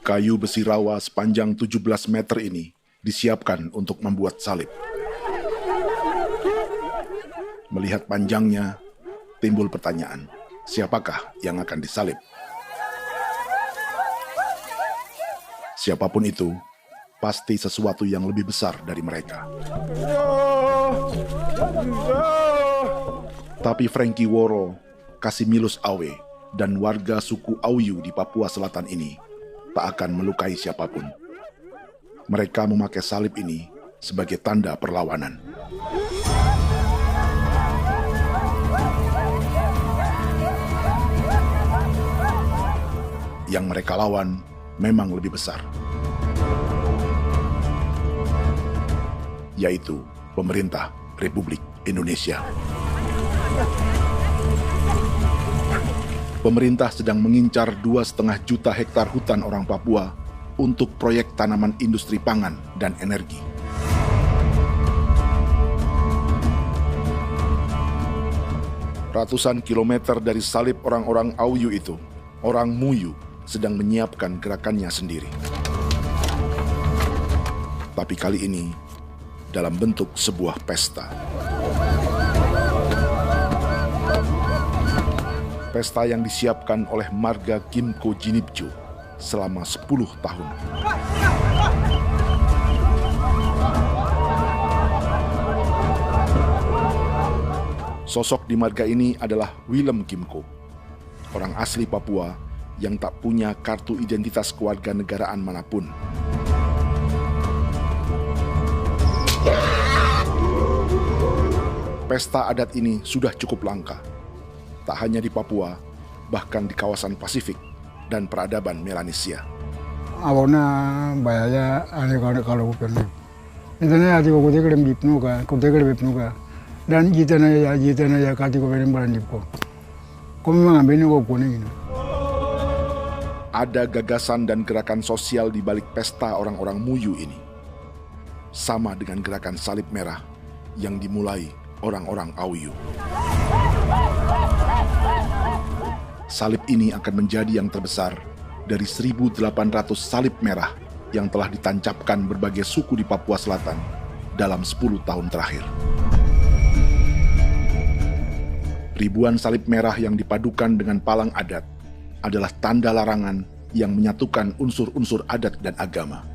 Kayu besi rawa sepanjang 17 meter ini disiapkan untuk membuat salib. Melihat panjangnya, timbul pertanyaan, siapakah yang akan disalib? Siapapun itu, pasti sesuatu yang lebih besar dari mereka. Tapi Frankie Woro, Casimilus Awe, dan warga suku Auyu di Papua Selatan ini tak akan melukai siapapun. Mereka memakai salib ini sebagai tanda perlawanan. Yang mereka lawan memang lebih besar, yaitu pemerintah Republik Indonesia. Pemerintah sedang mengincar 2,5 juta hektar hutan orang Papua untuk proyek tanaman industri pangan dan energi. Ratusan kilometer dari salib orang-orang Auyu itu, orang Muyu sedang menyiapkan gerakannya sendiri. Tapi kali ini dalam bentuk sebuah pesta. Pesta yang disiapkan oleh marga Kimco Jinipjo selama 10 tahun. Sosok di marga ini adalah Willem Kimco, orang asli Papua yang tak punya kartu identitas kewarganegaraan manapun. Pesta adat ini sudah cukup langka. Tak hanya di Papua, bahkan di kawasan Pasifik dan peradaban Melanesia. Awalnya bayarnya kalau bukan. Intinya hati kau tegelem bipnuka, dan jitana ya kati kau beri barang dipko. Kau memang ambilnya kau kuning. Ada gagasan dan gerakan sosial di balik pesta orang-orang Muyu ini. Sama dengan gerakan salib merah yang dimulai orang-orang Auyu. Salib ini akan menjadi yang terbesar dari 1.800 salib merah yang telah ditancapkan berbagai suku di Papua Selatan dalam 10 tahun terakhir. Ribuan salib merah yang dipadukan dengan palang adat adalah tanda larangan yang menyatukan unsur-unsur adat dan agama.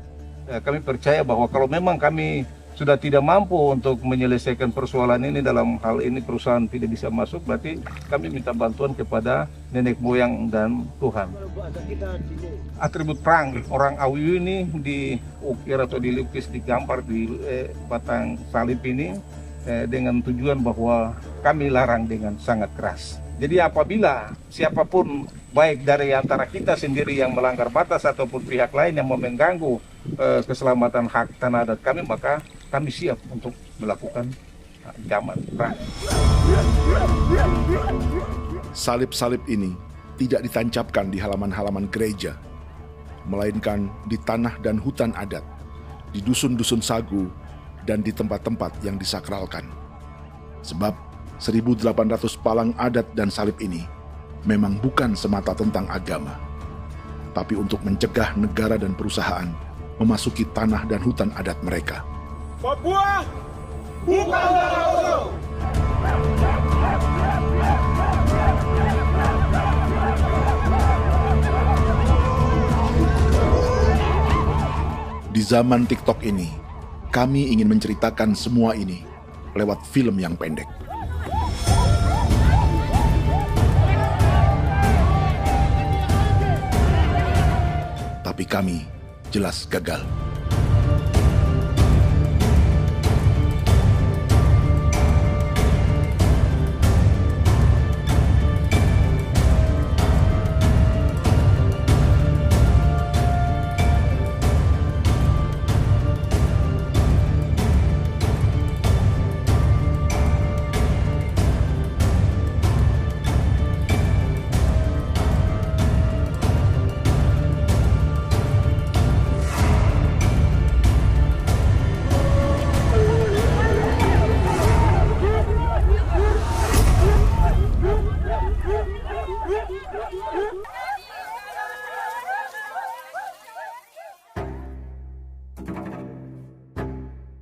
Kami percaya bahwa kalau memang kami sudah tidak mampu untuk menyelesaikan persoalan ini, dalam hal ini perusahaan tidak bisa masuk, berarti kami minta bantuan kepada nenek moyang dan Tuhan. Atribut perang orang Auyu ini diukir atau dilukis, digambar di batang salib ini dengan tujuan bahwa kami larang dengan sangat keras. Jadi apabila siapapun, baik dari antara kita sendiri yang melanggar batas ataupun pihak lain yang mengganggu keselamatan hak tanah adat kami, maka kami siap untuk melakukan ancaman perang. Salib-salib ini tidak ditancapkan di halaman-halaman gereja, melainkan di tanah dan hutan adat, di dusun-dusun sagu, dan di tempat-tempat yang disakralkan. Sebab 1.800 palang adat dan salib ini memang bukan semata tentang agama, tapi untuk mencegah negara dan perusahaan memasuki tanah dan hutan adat mereka. Papua bukan kosong. Di zaman TikTok ini, kami ingin menceritakan semua ini lewat film yang pendek. Tapi kami jelas gagal.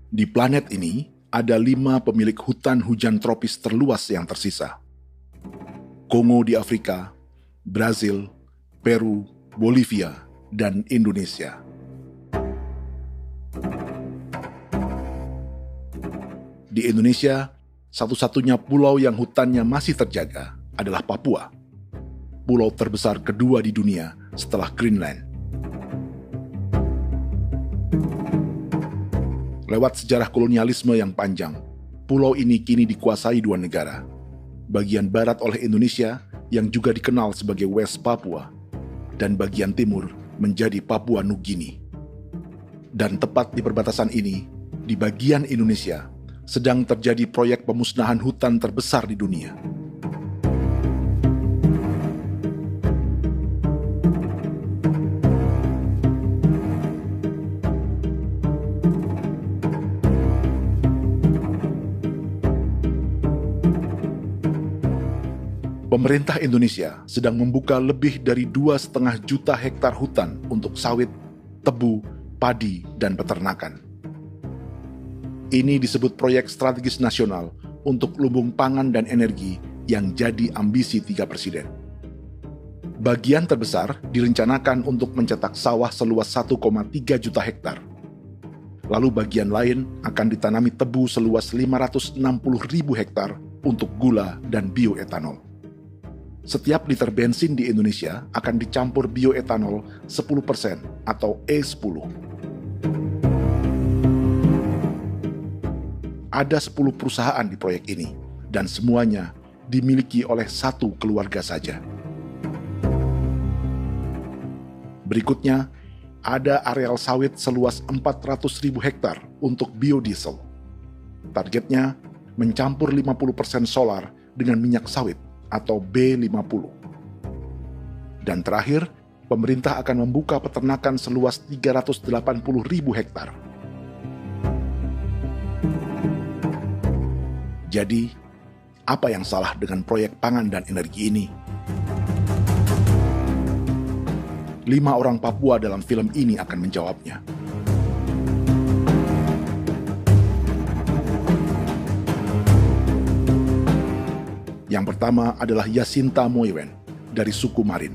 Di planet ini, ada 5 pemilik hutan hujan tropis terluas yang tersisa. Kongo di Afrika, Brazil, Peru, Bolivia, dan Indonesia. Di Indonesia, satu-satunya pulau yang hutannya masih terjaga adalah Papua, pulau terbesar kedua di dunia setelah Greenland. Lewat sejarah kolonialisme yang panjang, pulau ini kini dikuasai 2 negara. Bagian barat oleh Indonesia yang juga dikenal sebagai West Papua, dan bagian timur menjadi Papua Nugini. Dan tepat di perbatasan ini, di bagian Indonesia, sedang terjadi proyek pemusnahan hutan terbesar di dunia. Pemerintah Indonesia sedang membuka lebih dari 2,5 juta hektar hutan untuk sawit, tebu, padi, dan peternakan. Ini disebut proyek strategis nasional untuk lumbung pangan dan energi yang jadi ambisi 3 presiden. Bagian terbesar direncanakan untuk mencetak sawah seluas 1,3 juta hektar. Lalu bagian lain akan ditanami tebu seluas 560.000 hektar untuk gula dan bioetanol. Setiap liter bensin di Indonesia akan dicampur bioetanol 10% atau E10. Ada 10 perusahaan di proyek ini, dan semuanya dimiliki oleh 1 keluarga saja. Berikutnya, ada areal sawit seluas 400.000 hektar untuk biodiesel. Targetnya mencampur 50% solar dengan minyak sawit atau B50. Dan terakhir, pemerintah akan membuka peternakan seluas 380.000 hektar. Jadi, apa yang salah dengan proyek pangan dan energi ini? 5 orang Papua dalam film ini akan menjawabnya. Yang pertama adalah Yasinta Moiwen dari suku Marin.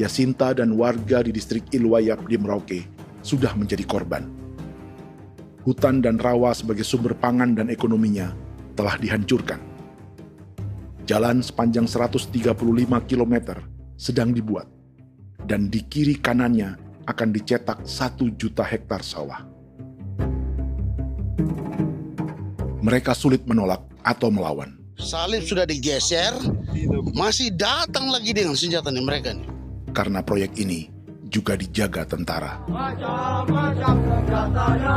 Yasinta dan warga di distrik Ilwayak di Merauke sudah menjadi korban. Hutan dan rawa sebagai sumber pangan dan ekonominya telah dihancurkan. Jalan sepanjang 135 km sedang dibuat, dan di kiri kanannya akan dicetak 1 juta hektar sawah. Mereka sulit menolak atau melawan. Salib sudah digeser, masih datang lagi dengan senjatanya mereka nih. Karena proyek ini juga dijaga tentara. Macam-macam senjatanya.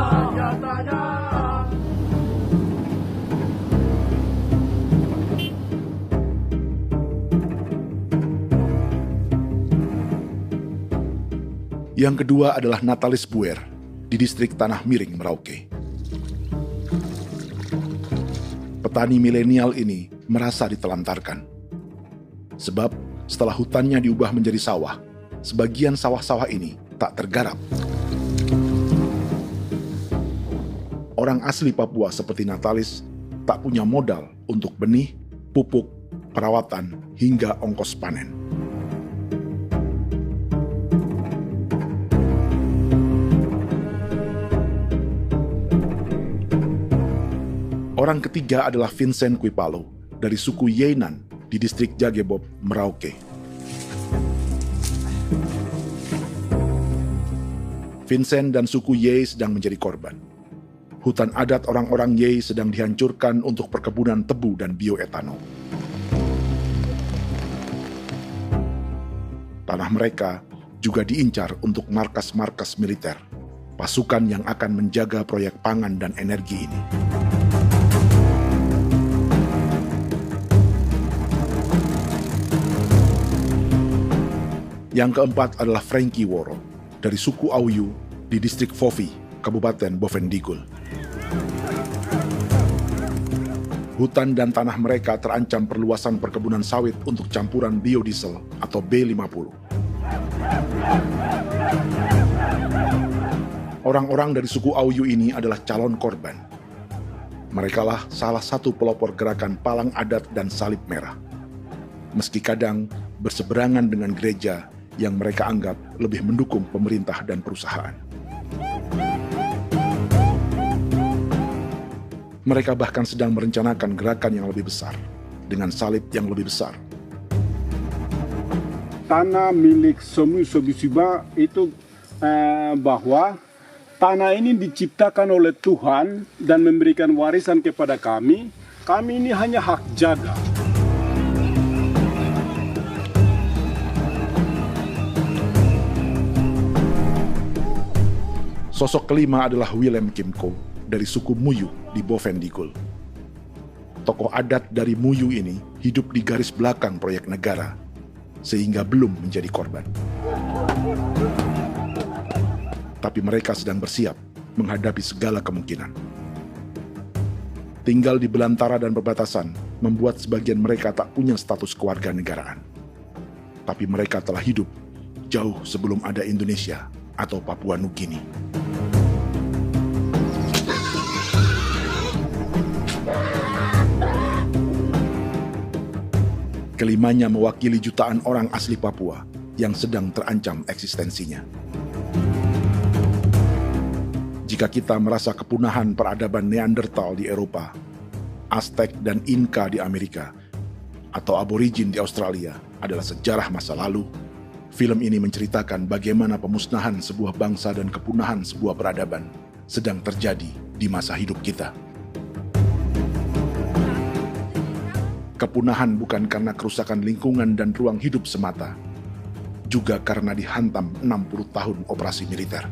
Yang kedua adalah Natalis Buer di distrik Tanah Miring, Merauke. Petani milenial ini merasa ditelantarkan. Sebab setelah hutannya diubah menjadi sawah, sebagian sawah-sawah ini tak tergarap. Orang asli Papua seperti Natalis tak punya modal untuk benih, pupuk, perawatan, hingga ongkos panen. Orang ketiga adalah Vincent Kuipalo dari suku Yenan di distrik Jagebob, Merauke. Vincent dan suku Ye sedang menjadi korban. Hutan adat orang-orang Ye sedang dihancurkan untuk perkebunan tebu dan bioetanol. Tanah mereka juga diincar untuk markas-markas militer, pasukan yang akan menjaga proyek pangan dan energi ini. Yang keempat adalah Frankie Woro dari suku Auyu di distrik Fofi, Kabupaten Bovendigul. Hutan dan tanah mereka terancam perluasan perkebunan sawit untuk campuran biodiesel atau B50. Orang-orang dari suku Auyu ini adalah calon korban. Merekalah salah satu pelopor gerakan Palang Adat dan Salib Merah. Meski kadang berseberangan dengan gereja yang mereka anggap lebih mendukung pemerintah dan perusahaan. Mereka bahkan sedang merencanakan gerakan yang lebih besar, dengan salib yang lebih besar. Tanah milik Somu Sobisiba itu bahwa tanah ini diciptakan oleh Tuhan dan memberikan warisan kepada kami. Kami ini hanya hak jaga. Sosok kelima adalah Willem Kimco dari suku Muyu di Bovendigul. Tokoh adat dari Muyu ini hidup di garis belakang proyek negara, sehingga belum menjadi korban. Tapi mereka sedang bersiap menghadapi segala kemungkinan. Tinggal di belantara dan perbatasan membuat sebagian mereka tak punya status kewarganegaraan. Tapi mereka telah hidup jauh sebelum ada Indonesia atau Papua Nugini. Kelimanya mewakili jutaan orang asli Papua yang sedang terancam eksistensinya. Jika kita merasa kepunahan peradaban Neanderthal di Eropa, Aztec dan Inca di Amerika, atau aborigin di Australia adalah sejarah masa lalu, film ini menceritakan bagaimana pemusnahan sebuah bangsa dan kepunahan sebuah peradaban sedang terjadi di masa hidup kita. Kepunahan bukan karena kerusakan lingkungan dan ruang hidup semata, juga karena dihantam 60 tahun operasi militer.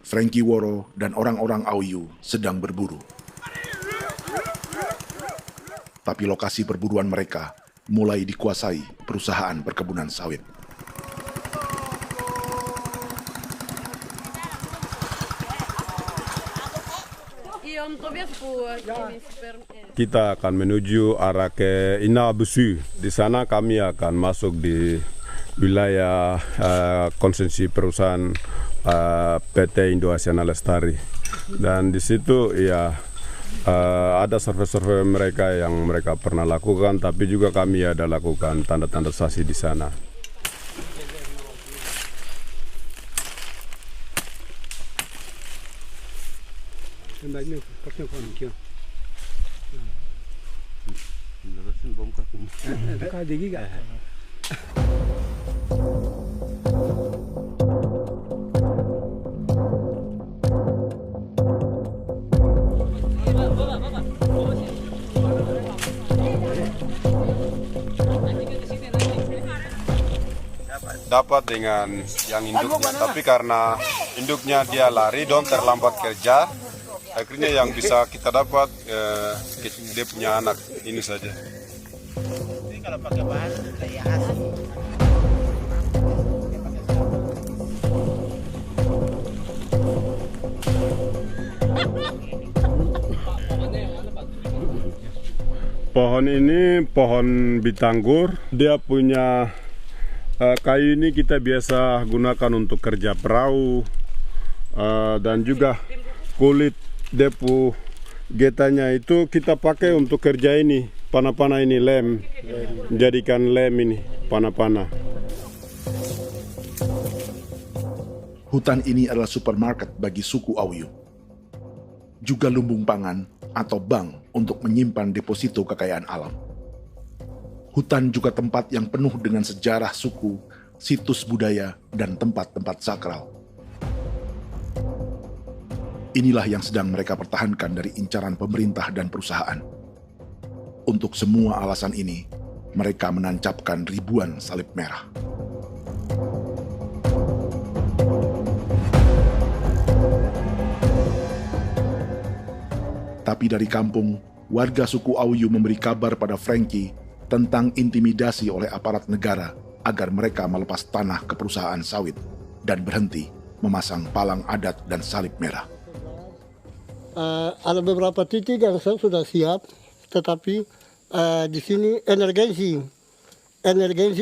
Frankie Woro dan orang-orang Auyu sedang berburu. Tapi lokasi perburuan mereka mulai dikuasai perusahaan perkebunan sawit. Kita akan menuju arah ke Inabusu. Di sana kami akan masuk di wilayah konsesi perusahaan PT Indo Asiana Lestari, dan di situ ya ada survei-survei mereka yang mereka pernah lakukan, tapi juga kami ada lakukan tanda-tanda saksi di sana. Dapat dengan yang induknya, tapi karena induknya dia lari dong terlambat kerja, akhirnya yang bisa kita dapat dia punya anak ini saja. Ini kalau pakai bahan kayak asli. Pohon ini pohon bitanggur, dia punya kayu ini kita biasa gunakan untuk kerja perahu, dan juga kulit depu getanya itu kita pakai untuk kerja ini, panah-panah ini lem, jadikan lem ini, panah-panah. Hutan ini adalah supermarket bagi suku Auyu. Juga lumbung pangan atau bank untuk menyimpan deposito kekayaan alam. Hutan juga tempat yang penuh dengan sejarah suku, situs budaya, dan tempat-tempat sakral. Inilah yang sedang mereka pertahankan dari incaran pemerintah dan perusahaan. Untuk semua alasan ini, mereka menancapkan ribuan salib merah. Tapi dari kampung, warga suku Auyu memberi kabar pada Frankie tentang intimidasi oleh aparat negara agar mereka melepas tanah ke perusahaan sawit dan berhenti memasang palang adat dan salib merah. Ada beberapa titik yang saya sudah siap, tetapi di sini emergensi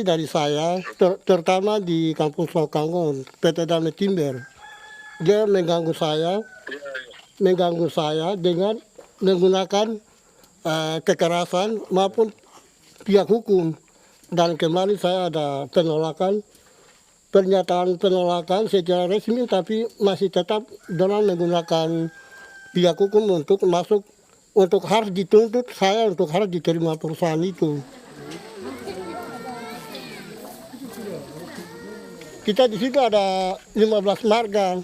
dari saya, terutama di kampung Sokanggon, PT Damai Timber. Dia mengganggu saya dengan menggunakan kekerasan maupun pihak hukum. Dan kemarin saya ada pernyataan penolakan secara resmi, tapi masih tetap dengan menggunakan pihak hukum untuk masuk, untuk harus dituntut saya untuk harus diterima perusahaan itu. Kita di situ ada 15 marga,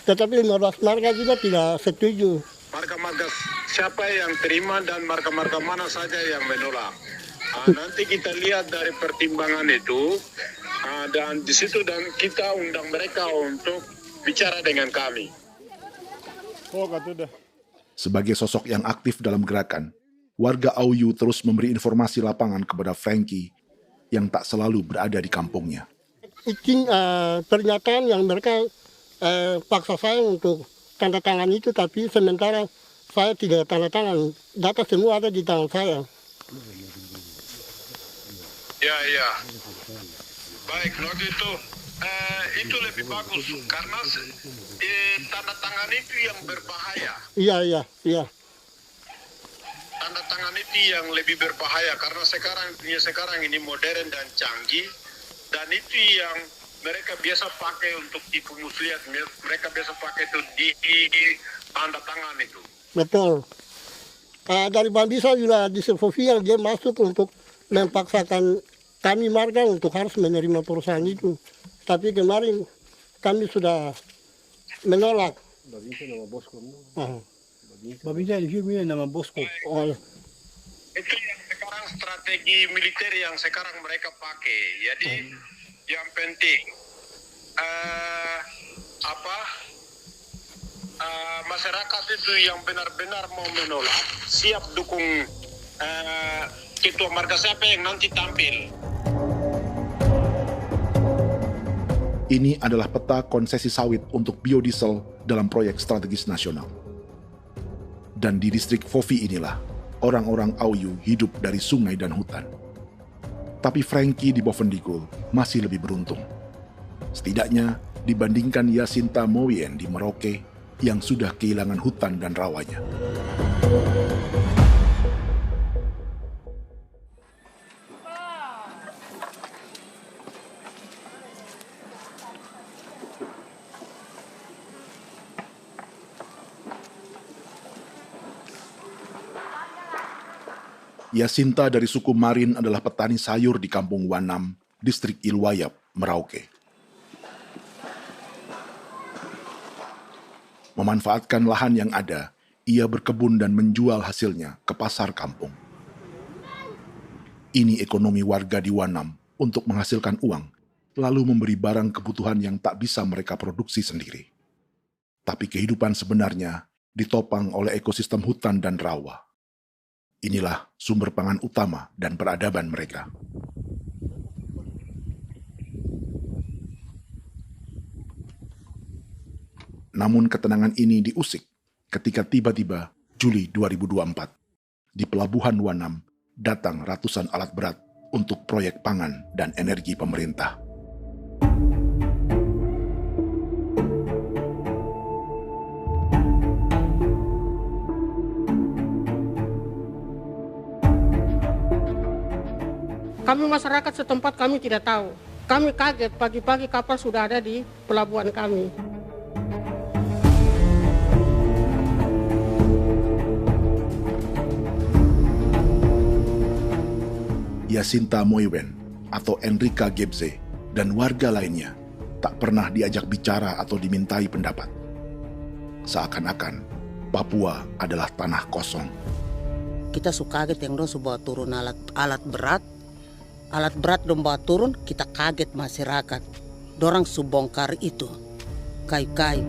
tetapi 15 marga juga tidak setuju. Marga-marga siapa yang terima dan marga-marga mana saja yang menolak. Nanti kita lihat dari pertimbangan itu, dan di situ dan kita undang mereka untuk bicara dengan kami. Sebagai sosok yang aktif dalam gerakan, warga Auyu terus memberi informasi lapangan kepada Frankie yang tak selalu berada di kampungnya. Pernyataan yang mereka paksa saya untuk tanda tangan itu, tapi sementara saya tidak tanda tangan. Data semua ada di tangan saya. Ya. Baik, kalau gitu itu lebih bagus karena tanda tangan itu yang berbahaya. Iya. Tanda tangan itu yang lebih berbahaya karena sekarang ini modern dan canggih, dan itu yang mereka biasa pakai untuk tipu muslihat. Mereka biasa pakai itu di tanda tangan itu. Betul. Dari Bambisa juga di Sofia dia masuk untuk memaksakan kami marga untuk harus menerima perusahaan itu. Tapi kemarin kami sudah menolak. Babisa di sini nama bosku. Itu yang sekarang strategi militer yang sekarang mereka pakai. Jadi yang penting masyarakat itu yang benar-benar mau menolak siap dukung ketua marga siapa yang nanti tampil. Ini adalah peta konsesi sawit untuk biodiesel dalam proyek strategis nasional. Dan di distrik Fofi inilah orang-orang Auyu hidup dari sungai dan hutan. Tapi Frankie di Bovendigul masih lebih beruntung. Setidaknya dibandingkan Yasinta Mowien di Merauke yang sudah kehilangan hutan dan rawanya. Yasinta dari suku Marin adalah petani sayur di kampung Wanam, distrik Ilwayap, Merauke. Memanfaatkan lahan yang ada, ia berkebun dan menjual hasilnya ke pasar kampung. Ini ekonomi warga di Wanam untuk menghasilkan uang, lalu memberi barang kebutuhan yang tak bisa mereka produksi sendiri. Tapi kehidupan sebenarnya ditopang oleh ekosistem hutan dan rawa. Inilah sumber pangan utama dan peradaban mereka. Namun ketenangan ini diusik ketika tiba-tiba Juli 2024 di Pelabuhan Wanam datang ratusan alat berat untuk proyek pangan dan energi pemerintah. Kami masyarakat setempat kami tidak tahu. Kami kaget pagi-pagi kapal sudah ada di pelabuhan kami. Yasinta Mowien atau Enrika Gebze dan warga lainnya tak pernah diajak bicara atau dimintai pendapat. Seakan-akan Papua adalah tanah kosong. Kita suka kaget yang dong bawa turun alat berat dong bawa turun, kita kaget masyarakat. Dorang subongkar itu kayu-kayu.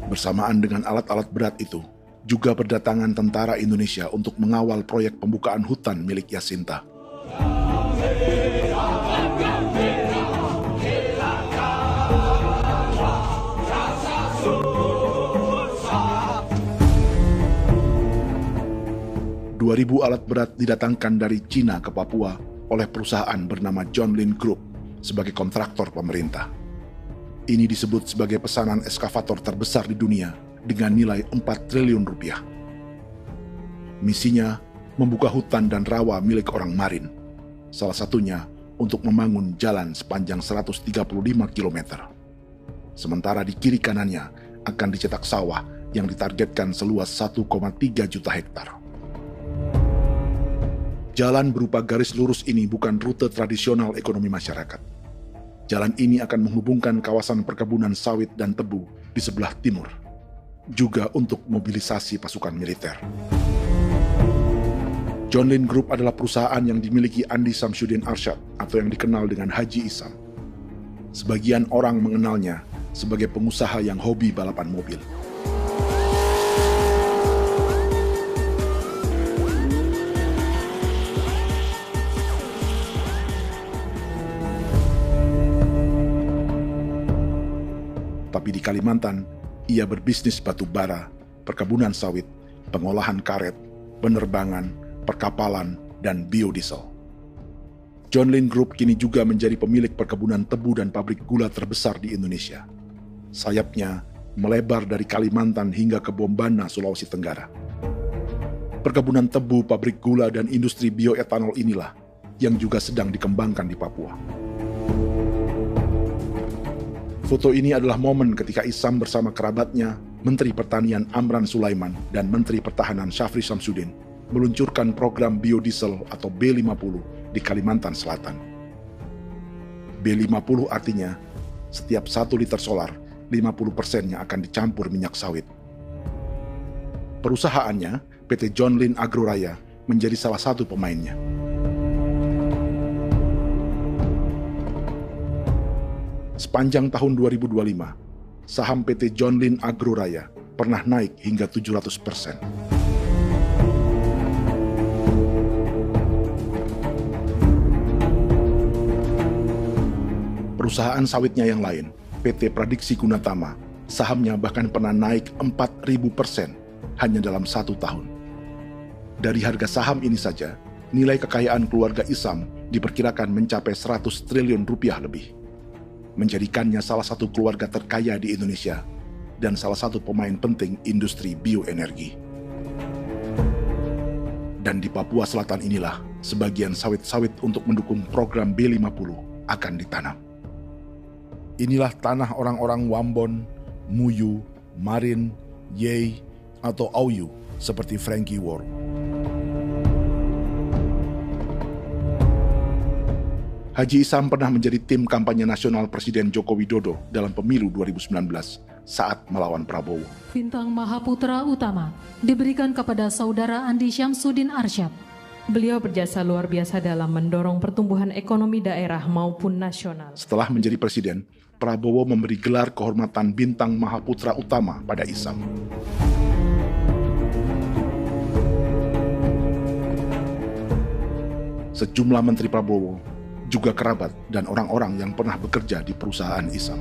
Bersamaan dengan alat-alat berat itu, juga berdatangan tentara Indonesia untuk mengawal proyek pembukaan hutan milik Jacinta. Ribu alat berat didatangkan dari Cina ke Papua oleh perusahaan bernama John Lin Group sebagai kontraktor pemerintah. Ini disebut sebagai pesanan eskavator terbesar di dunia dengan nilai 4 triliun rupiah. Misinya membuka hutan dan rawa milik orang Marin, salah satunya untuk membangun jalan sepanjang 135 km. Sementara di kiri kanannya akan dicetak sawah yang ditargetkan seluas 1,3 juta hektar. Jalan berupa garis lurus ini bukan rute tradisional ekonomi masyarakat. Jalan ini akan menghubungkan kawasan perkebunan sawit dan tebu di sebelah timur, juga untuk mobilisasi pasukan militer. John Lin Group adalah perusahaan yang dimiliki Andi Samsudin Arsyad atau yang dikenal dengan Haji Isam. Sebagian orang mengenalnya sebagai pengusaha yang hobi balapan mobil. Tapi di Kalimantan, ia berbisnis batu bara, perkebunan sawit, pengolahan karet, penerbangan, perkapalan, dan biodiesel. John Lin Group kini juga menjadi pemilik perkebunan tebu dan pabrik gula terbesar di Indonesia. Sayapnya melebar dari Kalimantan hingga ke Bombana, Sulawesi Tenggara. Perkebunan tebu, pabrik gula, dan industri bioetanol inilah yang juga sedang dikembangkan di Papua. Foto ini adalah momen ketika Isam bersama kerabatnya, Menteri Pertanian Amran Sulaiman dan Menteri Pertahanan Syafri Samsudin meluncurkan program biodiesel atau B50 di Kalimantan Selatan. B50 artinya setiap 1 liter solar, 50%-nya akan dicampur minyak sawit. Perusahaannya, PT John Lin Agroraya, menjadi salah satu pemainnya. Sepanjang tahun 2025, saham PT John Lin Agroraya pernah naik hingga 700%. Perusahaan sawitnya yang lain, PT Pradiksi Gunatama, sahamnya bahkan pernah naik 4.000% hanya dalam 1 tahun. Dari harga saham ini saja, nilai kekayaan keluarga Isam diperkirakan mencapai 100 triliun rupiah lebih, menjadikannya salah satu keluarga terkaya di Indonesia dan salah satu pemain penting industri bioenergi. Dan di Papua Selatan inilah sebagian sawit-sawit untuk mendukung program B50 akan ditanam. Inilah tanah orang-orang Wambon, Muyu, Marin, Yei, atau Auyu seperti Frankie Ward. Haji Isam pernah menjadi tim kampanye nasional Presiden Joko Widodo dalam pemilu 2019 saat melawan Prabowo. Bintang Mahaputra Utama diberikan kepada Saudara Andi Syamsuddin Arsyad. Beliau berjasa luar biasa dalam mendorong pertumbuhan ekonomi daerah maupun nasional. Setelah menjadi presiden, Prabowo memberi gelar kehormatan Bintang Mahaputra Utama pada Isam. Sejumlah menteri Prabowo, juga kerabat dan orang-orang yang pernah bekerja di perusahaan Isam.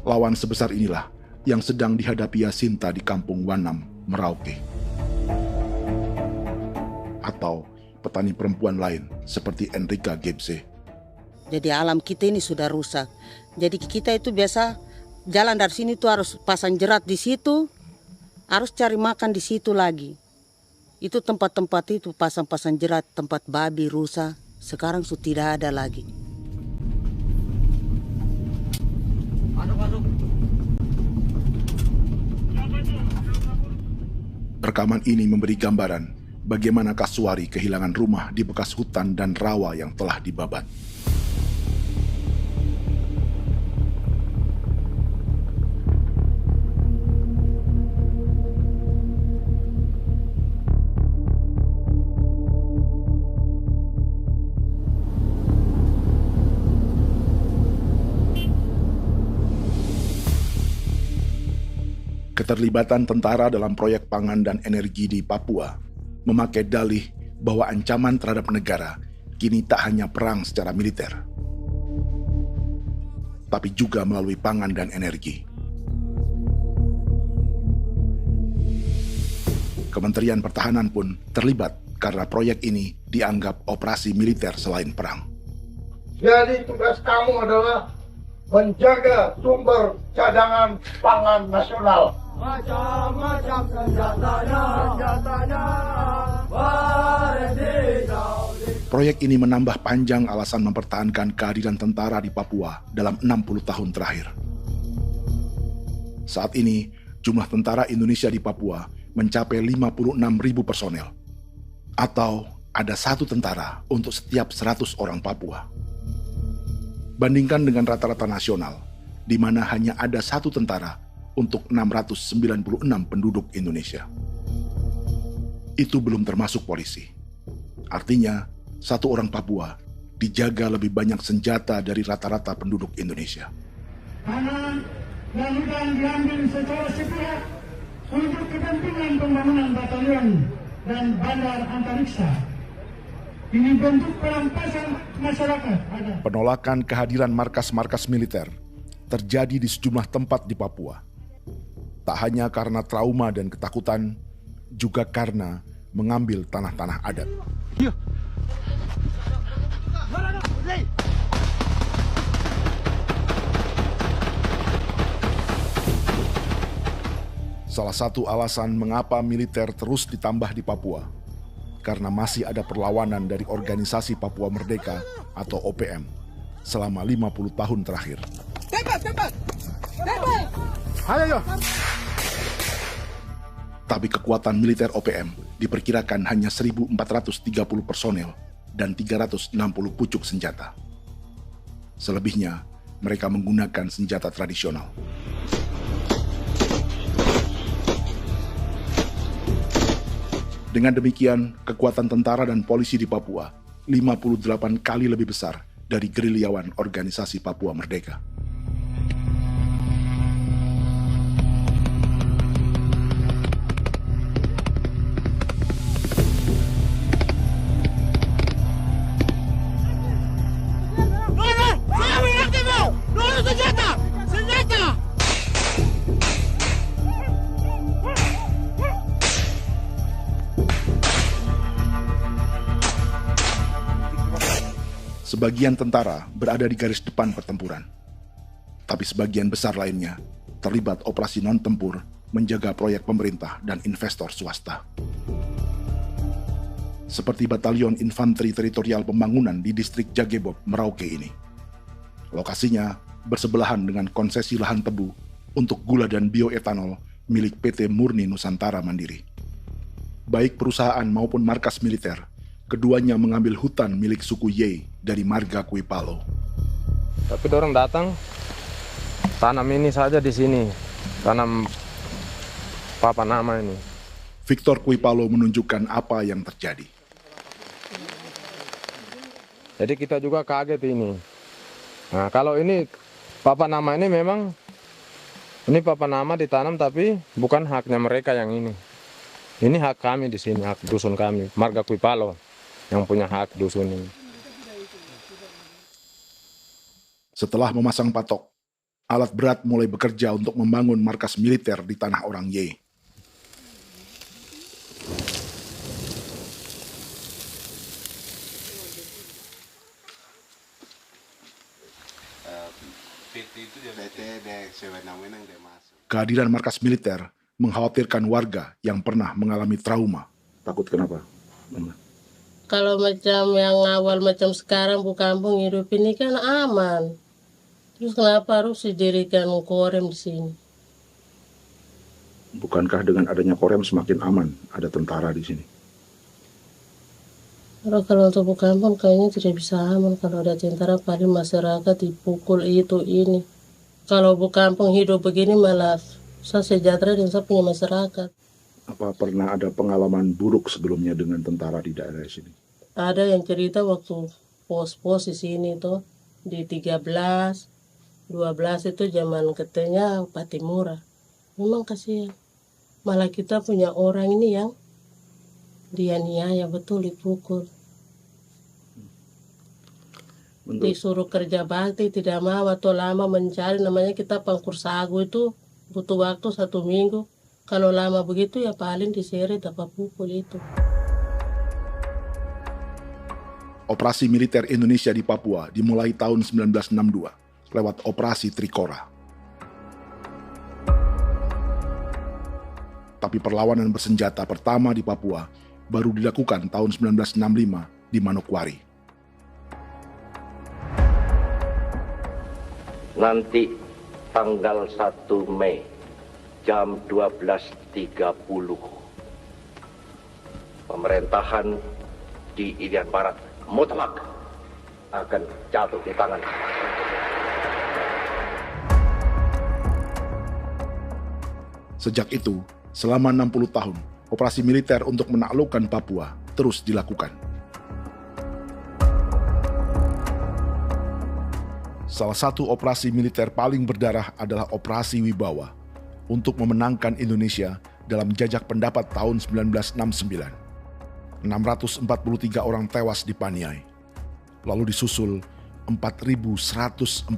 Lawan sebesar inilah yang sedang dihadapi Jacinta di kampung Wanam, Merauke. Atau petani perempuan lain seperti Enrika Gebze. Jadi alam kita ini sudah rusak. Jadi kita itu biasa jalan dari sini tuh harus pasang jerat di situ, harus cari makan di situ lagi. Itu tempat-tempat itu pasang-pasang jerat, tempat babi, rusa, sekarang sudah tidak ada lagi. Rekaman ini memberi gambaran bagaimana Kasuari kehilangan rumah di bekas hutan dan rawa yang telah dibabat. Keterlibatan tentara dalam proyek pangan dan energi di Papua memakai dalih bahwa ancaman terhadap negara kini tak hanya perang secara militer, tapi juga melalui pangan dan energi. Kementerian Pertahanan pun terlibat karena proyek ini dianggap operasi militer selain perang. Jadi tugas kamu adalah menjaga sumber cadangan pangan nasional. Macam-macam senjatanya, Proyek ini menambah panjang alasan mempertahankan kehadiran tentara di Papua dalam 60 tahun terakhir. Saat ini, jumlah tentara Indonesia di Papua mencapai 56.000 personel, atau ada 1 tentara untuk setiap 100 orang Papua. Bandingkan dengan rata-rata nasional, di mana hanya ada 1 tentara untuk 696 penduduk Indonesia. Itu belum termasuk polisi. Artinya, 1 orang Papua dijaga lebih banyak senjata dari rata-rata penduduk Indonesia. Tanah dan hutan diambil secara sepihak untuk kepentingan pembangunan batalion dan bandar antariksa. Ini bentuk perampasan masyarakat. Penolakan kehadiran markas-markas militer terjadi di sejumlah tempat di Papua. Tak hanya karena trauma dan ketakutan, juga karena mengambil tanah-tanah adat. Salah satu alasan mengapa militer terus ditambah di Papua, karena masih ada perlawanan dari Organisasi Papua Merdeka atau OPM selama 50 tahun terakhir. Ayo. Tapi kekuatan militer OPM diperkirakan hanya 1.430 personel dan 360 pucuk senjata. Selebihnya, mereka menggunakan senjata tradisional. Dengan demikian, kekuatan tentara dan polisi di Papua 58 kali lebih besar dari gerilyawan Organisasi Papua Merdeka. Sebagian tentara berada di garis depan pertempuran, tapi sebagian besar lainnya terlibat operasi non-tempur menjaga proyek pemerintah dan investor swasta. Seperti Batalion Infanteri Teritorial Pembangunan di distrik Jagebob, Merauke ini. Lokasinya bersebelahan dengan konsesi lahan tebu untuk gula dan bioetanol milik PT Murni Nusantara Mandiri. Baik perusahaan maupun markas militer, keduanya mengambil hutan milik suku Ye dari marga Kuipalo. Tapi orang datang tanam ini saja di sini, tanam papan nama ini. Victor Kuipalo menunjukkan apa yang terjadi. Jadi kita juga kaget ini. Nah, kalau ini papan nama ini memang ini papan nama ditanam tapi bukan haknya mereka yang ini. Ini hak kami di sini, hak dusun kami, marga Kuipalo yang punya hak dusun ini. Setelah memasang patok, alat berat mulai bekerja untuk membangun markas militer di tanah orang Ye. Kehadiran markas militer mengkhawatirkan warga yang pernah mengalami trauma. Takut kenapa? Kalau macam yang awal macam sekarang Bu Kampung hidup ini kan aman. Terus kenapa harus didirikan korem di sini? Bukankah dengan adanya korem semakin aman, ada tentara di sini? Kalau untuk kampung kayaknya tidak bisa aman kalau ada tentara, paling masyarakat dipukul itu ini. Kalau kampung hidup begini malah saya sejahtera dan saya punya masyarakat. Apa pernah ada pengalaman buruk sebelumnya dengan tentara di daerah sini? Ada yang cerita waktu pos-pos di sini tuh di 13, 12 itu zaman katanya Patimura. Memang kasihan. Malah kita punya orang ini yang dianiaya betul, dipukul. Disuruh kerja bakti tidak mau atau lama mencari, namanya kita pangkur sagu itu butuh waktu 1 minggu. Kalau lama begitu ya paling diseret apa pukul itu. Operasi militer Indonesia di Papua dimulai tahun 1962 lewat Operasi Trikora. Tapi perlawanan bersenjata pertama di Papua baru dilakukan tahun 1965 di Manokwari. Nanti tanggal 1 Mei jam 12.30 pemerintahan di Irian Barat mutlak akan jatuh di tangan. Sejak itu, selama 60 tahun, operasi militer untuk menaklukkan Papua terus dilakukan. Salah satu operasi militer paling berdarah adalah Operasi Wibawa untuk memenangkan Indonesia dalam jajak pendapat tahun 1969. 643 orang tewas di Paniai. Lalu disusul 4.146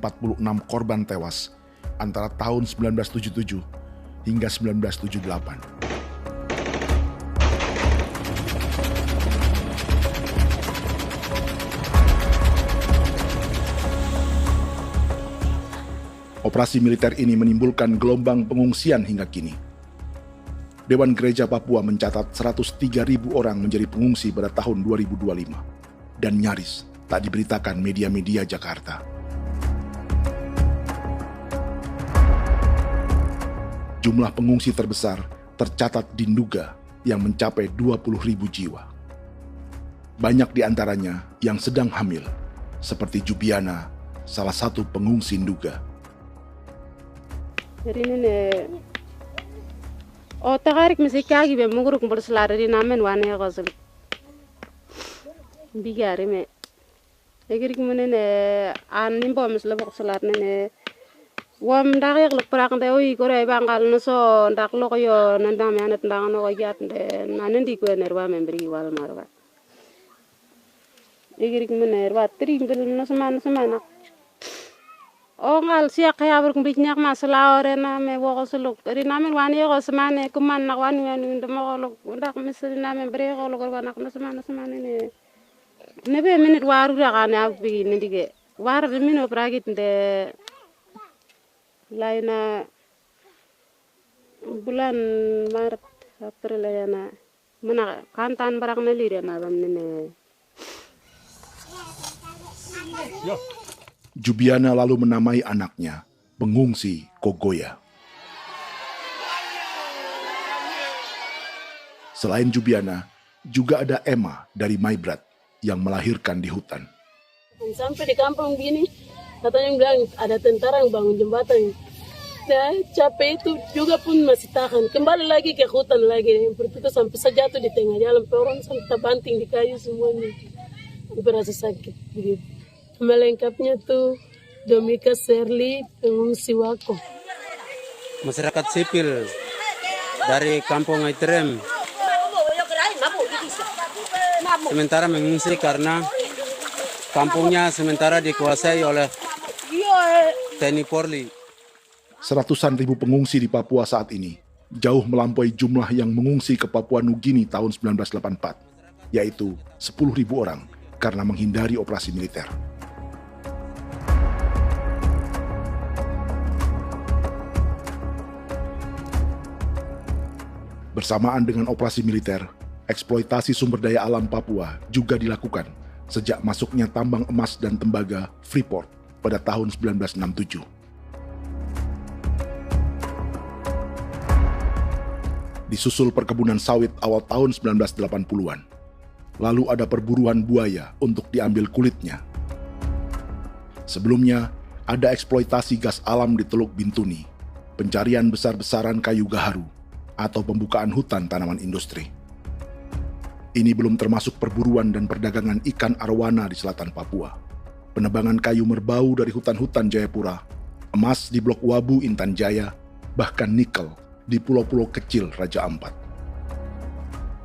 korban tewas antara tahun 1977 hingga 1978. Operasi militer ini menimbulkan gelombang pengungsian hingga kini. Dewan Gereja Papua mencatat 103.000 orang menjadi pengungsi pada tahun 2025 dan nyaris tak diberitakan media-media Jakarta. Jumlah pengungsi terbesar tercatat di Nduga yang mencapai 20.000 jiwa. Banyak di antaranya yang sedang hamil, seperti Jubiana, salah satu pengungsi Nduga. Otakarik misikagi be muguruk berselari namen wane gosel bigari me egirik munene an nimbo misle berselar nene wam darik lek prak de oi gore bangal no so ndak lo yo nanda me anet ndang no yat de nanen di ko nerwa membri wal marwa egirik munene wa tri mbel no semana o ngal siak ya ber kumbik nyak masala orena me wo solo rina men wani ko semane kuman nak wani wani ndemo ko ndak misalina me bre ko ko nak no semane ne be minute waru ra kana bi ni dige war be mino pragit de laina bulan maret april yana mana kantan barak na lire na bam ne Jubiana lalu menamai anaknya pengungsi Kogoya. Selain Jubiana, juga ada Emma dari Maibrat yang melahirkan di hutan. Sampai di kampung gini, katanya bilang ada tentara yang bangun jembatan. Nah, capek itu juga pun masih tahan. Kembali lagi ke hutan lagi. Itu sampai saya jatuh di tengah jalan. Orang sampai terbanting di kayu semuanya. Berasa sakit begitu. Melengkapnya tuh Domika Serli, pengungsi Wako. Masyarakat sipil dari Kampung Aitrem sementara mengungsi karena kampungnya sementara dikuasai oleh TNI Polri. Seratusan ribu pengungsi di Papua saat ini jauh melampaui jumlah yang mengungsi ke Papua Nugini tahun 1984, yaitu 10.000 orang karena menghindari operasi militer. Bersamaan dengan operasi militer, eksploitasi sumber daya alam Papua juga dilakukan sejak masuknya tambang emas dan tembaga Freeport pada tahun 1967. Disusul perkebunan sawit awal tahun 1980-an. Lalu ada perburuan buaya untuk diambil kulitnya. Sebelumnya, ada eksploitasi gas alam di Teluk Bintuni, pencarian besar-besaran kayu gaharu, atau pembukaan hutan tanaman industri. Ini belum termasuk perburuan dan perdagangan ikan arwana di selatan Papua, penebangan kayu merbau dari hutan-hutan Jayapura, emas di Blok Wabu Intan Jaya, bahkan nikel di pulau-pulau kecil Raja Ampat.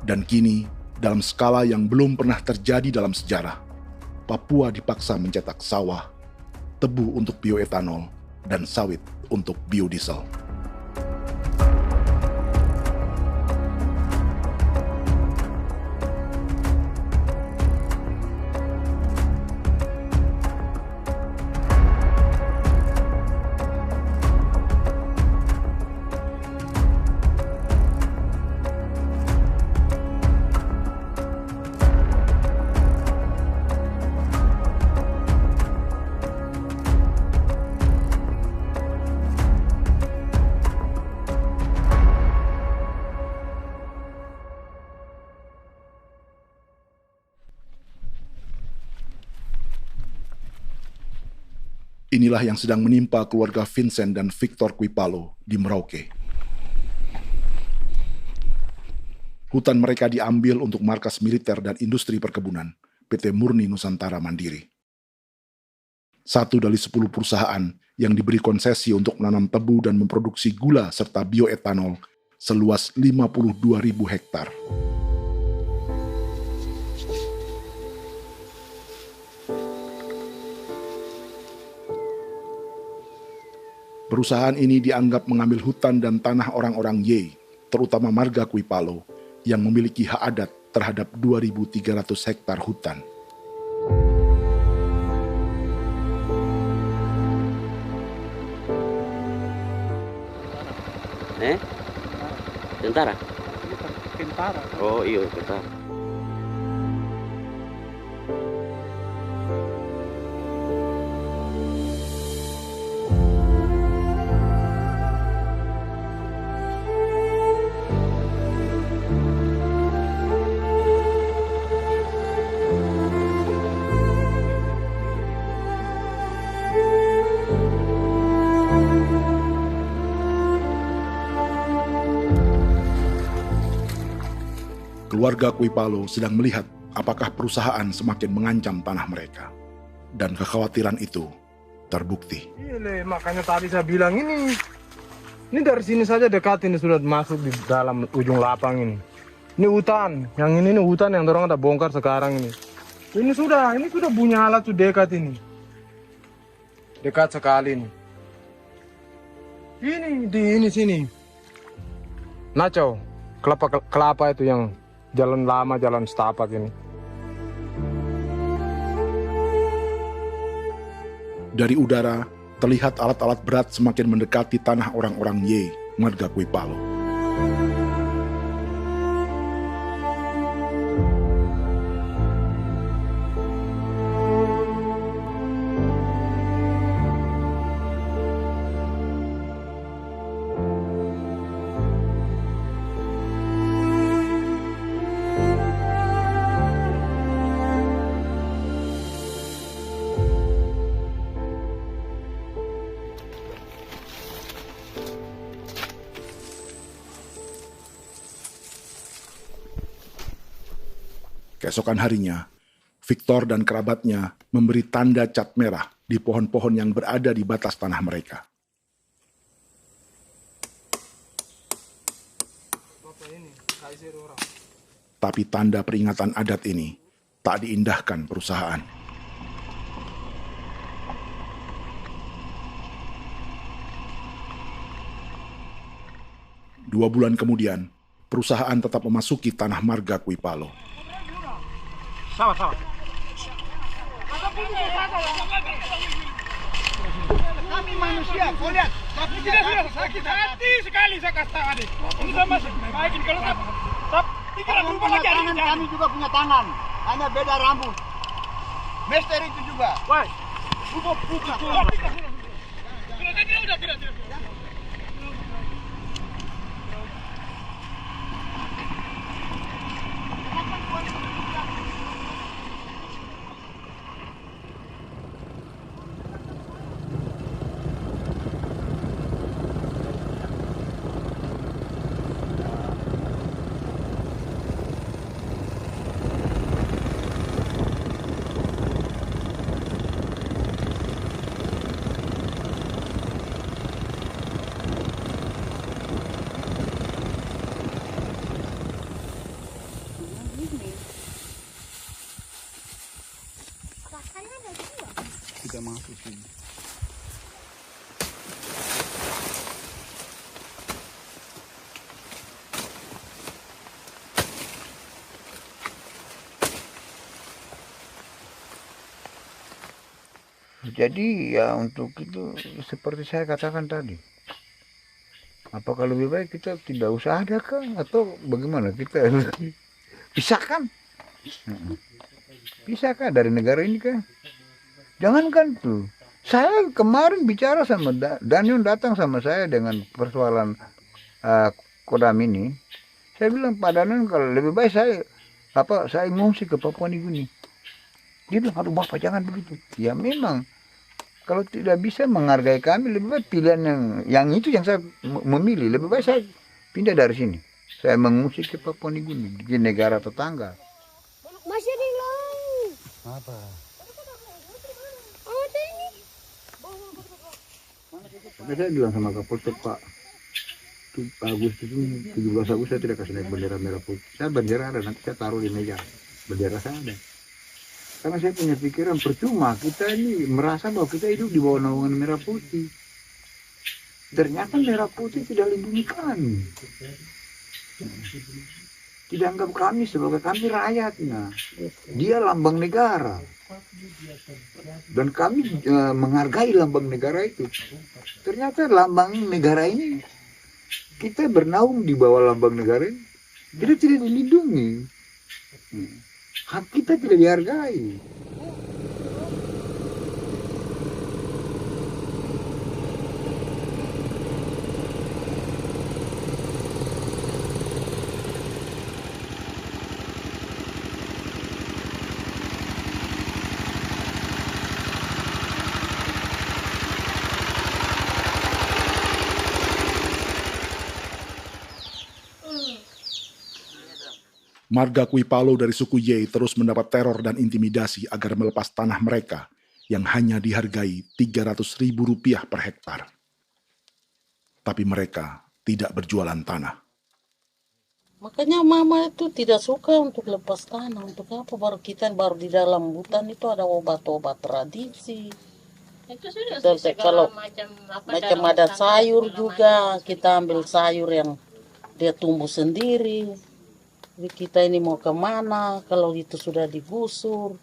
Dan kini, dalam skala yang belum pernah terjadi dalam sejarah, Papua dipaksa mencetak sawah, tebu untuk bioetanol, dan sawit untuk biodiesel. Inilah yang sedang menimpa keluarga Vincent dan Victor Kuipalo di Merauke. Hutan mereka diambil untuk markas militer dan industri perkebunan, PT Murni Nusantara Mandiri. 1 dari 10 perusahaan yang diberi konsesi untuk menanam tebu dan memproduksi gula serta bioetanol seluas 52.000 hektar. Perusahaan ini dianggap mengambil hutan dan tanah orang-orang Ye, terutama marga Kuipalo, yang memiliki hak adat terhadap 2.300 hektar hutan. Tentara? Tentara. Oh iya, tentara. Keluarga Kuipalo sedang melihat apakah perusahaan semakin mengancam tanah mereka. Dan kekhawatiran itu terbukti. Iya, makanya tadi saya bilang ini dari sini saja dekat ini sudah masuk di dalam ujung lapang ini. Ini hutan, yang ini hutan yang dorong ada bongkar sekarang ini. Ini sudah punya alat sudah dekat ini. Dekat sekali ini. Ini di sini. Nacau, kelapa itu yang jalan lama, jalan setapak ini. Dari udara, terlihat alat-alat berat semakin mendekati tanah orang-orang Ye, marga Kuipalo. Keesokan harinya, Victor dan kerabatnya memberi tanda cat merah di pohon-pohon yang berada di batas tanah mereka. Tapi tanda peringatan adat ini tak diindahkan perusahaan. Dua bulan kemudian, perusahaan tetap memasuki tanah marga Kuipalo. Sama-sama. Kami manusia, kau lihat. Tapi sudah sakit hati sekali saya kasih tahu adik. Ini sama baik ini kalau pikiran berubah lagi hari ini. Kami juga punya tangan, hanya beda rambut. Mister itu juga. Woi, Kita masuk sini. Jadi ya untuk itu seperti saya katakan tadi, apakah lebih baik kita tidak usah ada kah atau bagaimana, kita pisahkan, pisahkan dari negara ini kah? Jangankan tuh, saya kemarin bicara sama Daniel, datang sama saya dengan persoalan Kodam ini. Saya bilang, Pak Daniel, kalau lebih baik saya ngungsi ke Papua Nugini. Dia bilang, aduh Bapak jangan begitu. Ya memang, kalau tidak bisa menghargai kami, lebih baik pilihan yang itu yang saya memilih. Lebih baik saya pindah dari sini. Saya mengungsi ke Papua Nugini, di negara tetangga. Masih di laut. Apa? Saya bilang sama Kapolsek, Pak Agustus itu 17 Agustus saya tidak kasih naik bendera merah putih. Saya bendera ada, nanti saya taruh di meja. Bendera saya ada. Karena saya punya pikiran percuma kita ini merasa bahwa kita hidup di bawah naungan merah putih. Ternyata merah putih tidak lindungi kami. Tidak anggap kami sebagai kami rakyatnya. Dia lambang negara. Dan kami menghargai lambang negara itu. Ternyata lambang negara ini, kita bernaung di bawah lambang negara ini, kita tidak dilindungi. Hak kita tidak dihargai. Marga Kuipalo dari suku Ye terus mendapat teror dan intimidasi agar melepas tanah mereka yang hanya dihargai Rp300.000 per hektar. Tapi mereka tidak berjualan tanah. Makanya mama itu tidak suka untuk lepas tanah. Untuk apa? Baru di dalam hutan itu ada obat-obat tradisi. Itu sudah Kalau macam ada sayur juga, kita ambil sayur yang dia tumbuh sendiri. Jadi kita ini mau kemana, kalau itu sudah digusur,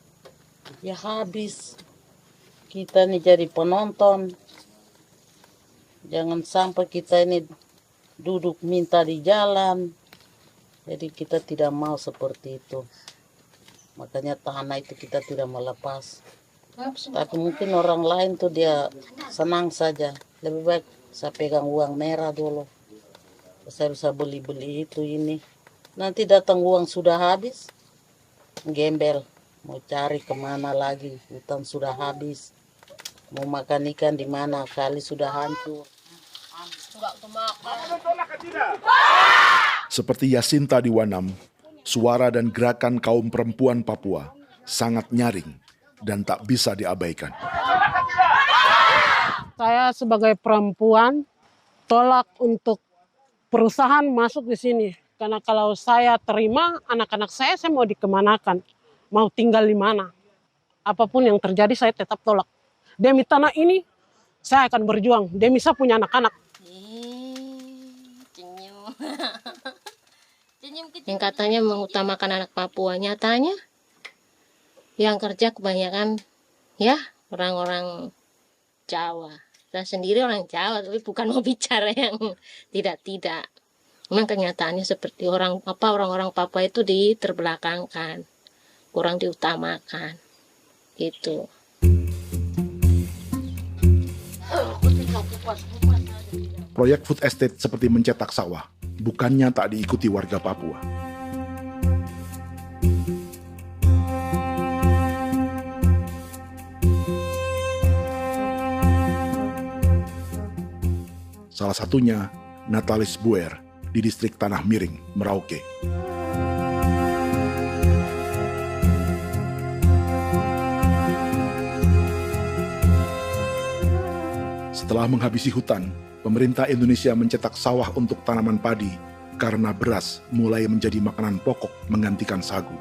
ya habis. Kita ini jadi penonton. Jangan sampai kita ini duduk minta di jalan. Jadi kita tidak mau seperti itu. Makanya tanah itu kita tidak melepas. Tapi mungkin orang lain tuh dia senang saja. Lebih baik saya pegang uang merah dulu. Saya bisa beli-beli itu ini. Nanti datang uang sudah habis, gembel, mau cari kemana lagi, hutan sudah habis, mau makan ikan di mana, kali sudah hancur. Seperti Yasinta di Wanam, suara dan gerakan kaum perempuan Papua sangat nyaring dan tak bisa diabaikan. Saya sebagai perempuan tolak untuk perusahaan masuk di sini. Karena kalau saya terima anak-anak saya mau dikemanakan, mau tinggal di mana. Apapun yang terjadi saya tetap tolak. Demi tanah ini saya akan berjuang, demi saya punya anak-anak. Yang katanya mengutamakan anak Papua, nyatanya yang kerja kebanyakan ya orang-orang Jawa. Saya sendiri orang Jawa, tapi bukan mau bicara yang tidak-tidak. Memang kenyataannya seperti orang-orang Papua itu terbelakangkan, kurang diutamakan, gitu. Proyek food estate seperti mencetak sawah bukannya tak diikuti warga Papua. Salah satunya Natalis Buer di distrik Tanah Miring, Merauke. Setelah menghabisi hutan, pemerintah Indonesia mencetak sawah untuk tanaman padi karena beras mulai menjadi makanan pokok menggantikan sagu.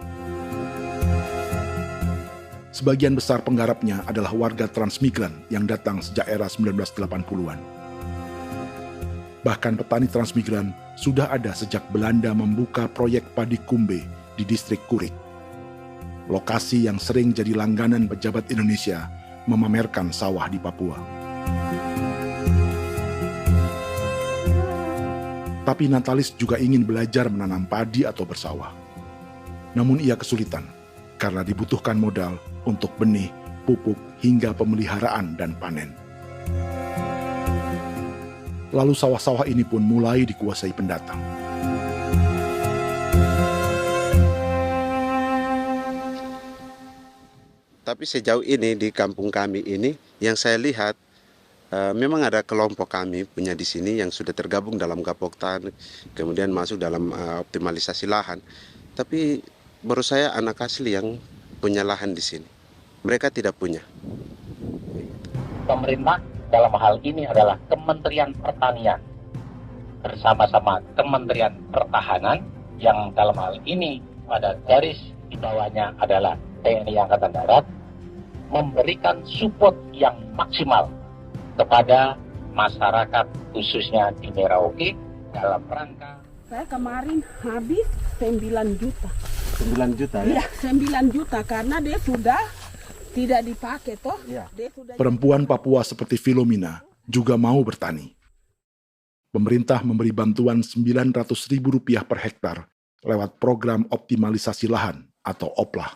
Sebagian besar penggarapnya adalah warga transmigran yang datang sejak era 1980-an. Bahkan petani transmigran sudah ada sejak Belanda membuka proyek padi kumbe di distrik Kurik. Lokasi yang sering jadi langganan pejabat Indonesia memamerkan sawah di Papua. Tapi Natalis juga ingin belajar menanam padi atau bersawah. Namun ia kesulitan karena dibutuhkan modal untuk benih, pupuk, hingga pemeliharaan dan panen. Lalu sawah-sawah ini pun mulai dikuasai pendatang. Tapi sejauh ini di kampung kami ini yang saya lihat memang ada kelompok kami punya di sini yang sudah tergabung dalam Gapoktan, kemudian masuk dalam optimalisasi lahan. Tapi menurut saya anak asli yang punya lahan di sini. Mereka tidak punya. Pemerintah dalam hal ini adalah Kementerian Pertanian bersama-sama Kementerian Pertahanan yang dalam hal ini pada garis di bawahnya adalah TNI Angkatan Darat memberikan support yang maksimal kepada masyarakat khususnya di Merauke dalam rangka. Saya kemarin habis 9 juta. 9 juta ya? Iya, 9 juta karena dia sudah tidak dipakai toh. Ya. Perempuan Papua seperti Filomina juga mau bertani. Pemerintah memberi bantuan Rp900.000 per hektar lewat program optimalisasi lahan atau OPLAH.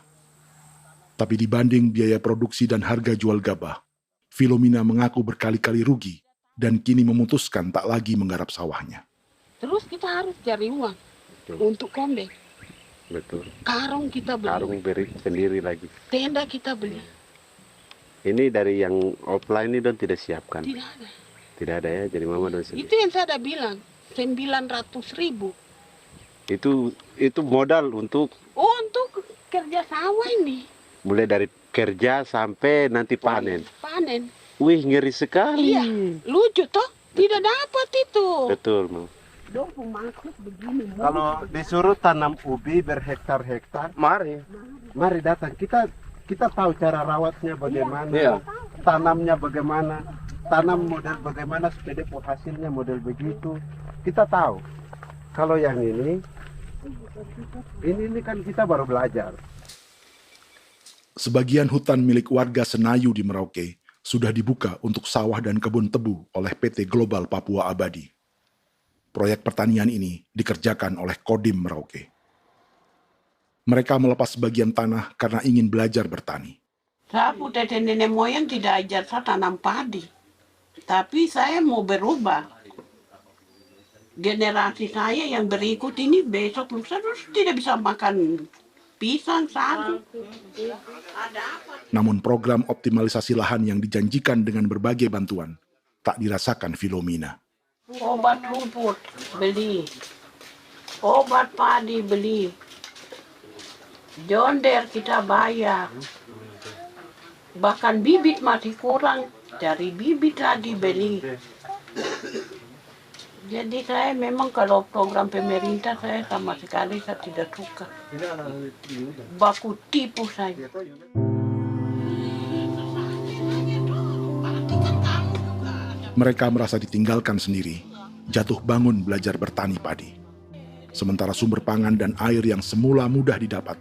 Tapi dibanding biaya produksi dan harga jual gabah, Filomina mengaku berkali-kali rugi dan kini memutuskan tak lagi menggarap sawahnya. Terus kita harus cari uang untuk kombe. Betul. Karung kita beli. Karung beri sendiri lagi. Tenda kita beli. Ini dari yang offline ini don tidak siapkan. Tidak ada. Tidak ada ya, jadi mama don sendiri. Itu yang saya ada bilang, 900.000. Itu modal untuk kerja sawah ini. Mulai dari kerja sampai nanti panen. Panen. Wih, ngeri sekali. Iya, lucu toh? Tidak dapat itu. Betul, Mam. Kalau disuruh tanam ubi berhektar-hektar, mari datang. Kita tahu cara rawatnya bagaimana, iya. Tanamnya bagaimana, tanam model bagaimana supaya hasilnya model begitu. Kita tahu. Kalau yang ini kan kita baru belajar. Sebagian hutan milik warga Senayu di Merauke sudah dibuka untuk sawah dan kebun tebu oleh PT Global Papua Abadi. Proyek pertanian ini dikerjakan oleh Kodim Merauke. Mereka melepas sebagian tanah karena ingin belajar bertani. Saya punya nenek moyang tidak ajar saya tanam padi. Tapi saya mau berubah. Generasi saya yang berikut ini besok lusa tidak bisa makan pisang, sagu. Namun program optimalisasi lahan yang dijanjikan dengan berbagai bantuan tak dirasakan Filomina. Obat rumput beli, obat padi beli, jonder kita bayar, bahkan bibit masih kurang, cari bibit lagi beli. Jadi saya memang kalau program pemerintah saya sama sekali saya tidak suka. Baku tipu saya. Mereka merasa ditinggalkan sendiri, jatuh bangun belajar bertani padi. Sementara sumber pangan dan air yang semula mudah didapat,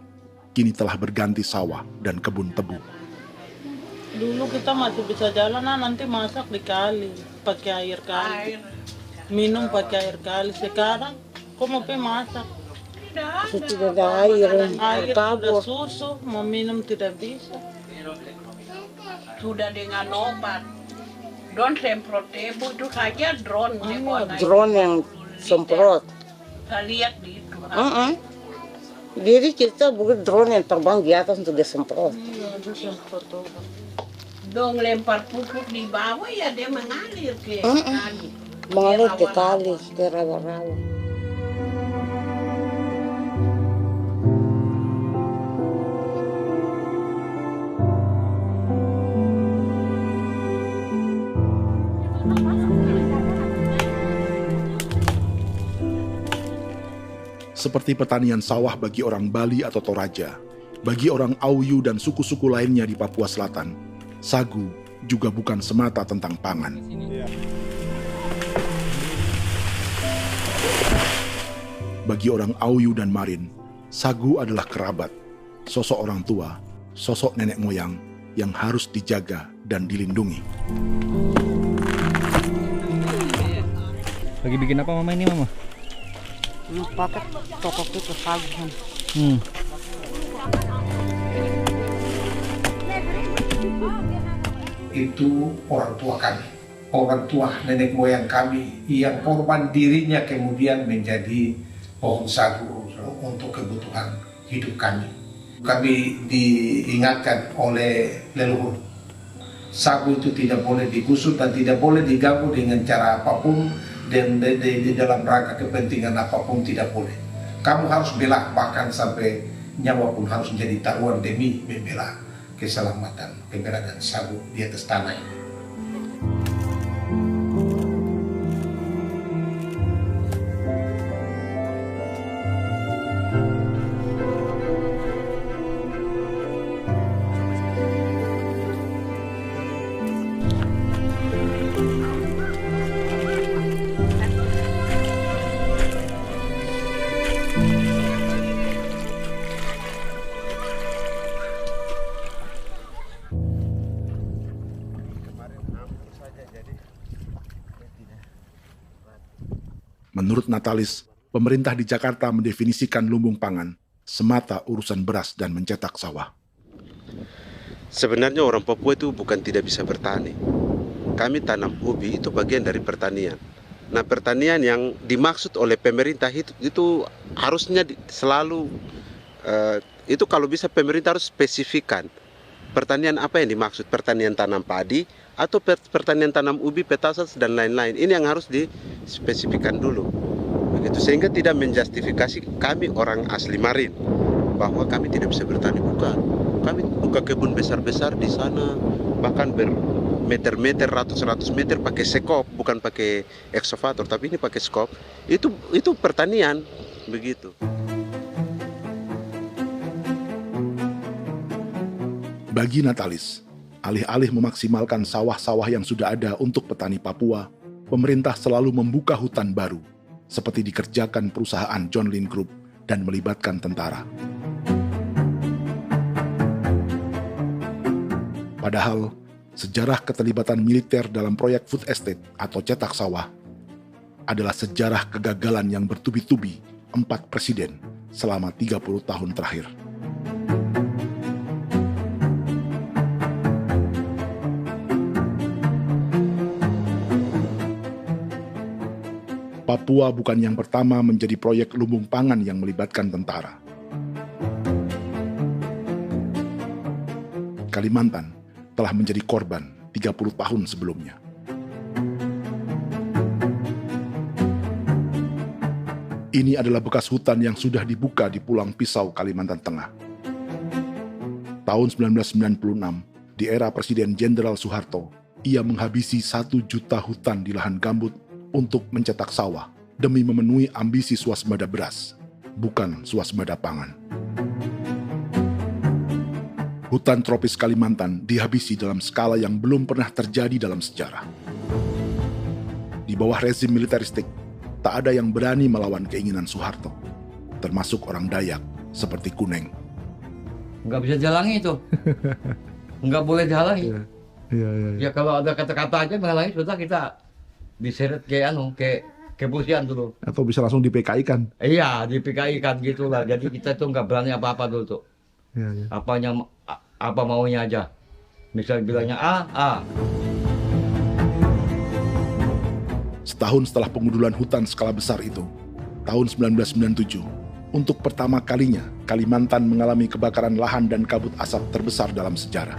kini telah berganti sawah dan kebun tebu. Dulu kita masih bisa jalan, nanti masak di kali, pakai air kali. Minum pakai air kali. Sekarang, kok mau masak? Tidak ada air. Air sudah susu, mau minum tidak bisa. Sudah dengan obat. Drone semprot debu itu saja drone. Drone yang semprot. Saya lihat di itu. Jadi kita bukan drone yang terbang di atas untuk disemprot. Dong lempar pupuk di bawah ya dia mengalir ke kali. Mengalir ke kali, ke rawa-rawa. Seperti pertanian sawah bagi orang Bali atau Toraja, bagi orang Auyu dan suku-suku lainnya di Papua Selatan, sagu juga bukan semata tentang pangan. Bagi orang Auyu dan Marin, sagu adalah kerabat, sosok orang tua, sosok nenek moyang yang harus dijaga dan dilindungi. Lagi bikin apa mama ini mama? Pakai tokok itu sagu. Itu orang tua kami, orang tua nenek moyang kami yang korban dirinya kemudian menjadi pohon sagu untuk kebutuhan hidup kami. Kami diingatkan oleh leluhur, sagu itu tidak boleh digusur dan tidak boleh diganggu dengan cara apapun, dan di dalam rangka kepentingan apapun tidak boleh. Kamu harus bela, bahkan sampai nyawa pun harus menjadi taruhan demi membela keselamatan keberadaan sagu di atas tanah ini. Menurut Natalis, pemerintah di Jakarta mendefinisikan lumbung pangan semata urusan beras dan mencetak sawah. Sebenarnya orang Papua itu bukan tidak bisa bertani. Kami tanam ubi itu bagian dari pertanian. Nah, pertanian yang dimaksud oleh pemerintah itu harusnya selalu, itu kalau bisa pemerintah harus spesifikkan. Pertanian apa yang dimaksud? Pertanian tanam padi atau pertanian tanam ubi, petasan dan lain-lain. Ini yang harus dispesifikkan dulu. Begitu, sehingga tidak menjustifikasi kami orang asli Marin bahwa kami tidak bisa bertani. Bukan. Kami buka kebun besar-besar di sana, bahkan bermeter-meter, ratus-ratus meter pakai sekop, bukan pakai ekskavator, tapi ini pakai skop. Itu pertanian, begitu. Bagi Natalis, alih-alih memaksimalkan sawah-sawah yang sudah ada untuk petani Papua, pemerintah selalu membuka hutan baru, seperti dikerjakan perusahaan John Lynn Group dan melibatkan tentara. Padahal, sejarah keterlibatan militer dalam proyek food estate atau cetak sawah adalah sejarah kegagalan yang bertubi-tubi 4 presiden selama 30 tahun terakhir. Papua bukan yang pertama menjadi proyek lumbung pangan yang melibatkan tentara. Kalimantan telah menjadi korban 30 tahun sebelumnya. Ini adalah bekas hutan yang sudah dibuka di Pulang Pisau, Kalimantan Tengah. Tahun 1996, di era Presiden Jenderal Soeharto, ia menghabisi 1 juta hutan di lahan gambut untuk mencetak sawah demi memenuhi ambisi swasembada beras, bukan swasembada pangan. Hutan tropis Kalimantan dihabisi dalam skala yang belum pernah terjadi dalam sejarah. Di bawah rezim militeristik, tak ada yang berani melawan keinginan Soeharto, termasuk orang Dayak seperti Kuneng. Nggak bisa dihalangi itu. Nggak boleh dihalangi. Ya kalau ada kata-kata aja menghalangi, sudah kita diseret ke kepolisian dulu. Atau bisa langsung di PKI-kan. Iya, di PKI-kan gitulah. Jadi kita tuh nggak berani apa-apa dulu tuh. Ya. Apa maunya aja. Misal bilangnya A. Setahun setelah pengundulan hutan skala besar itu, tahun 1997, untuk pertama kalinya Kalimantan mengalami kebakaran lahan dan kabut asap terbesar dalam sejarah.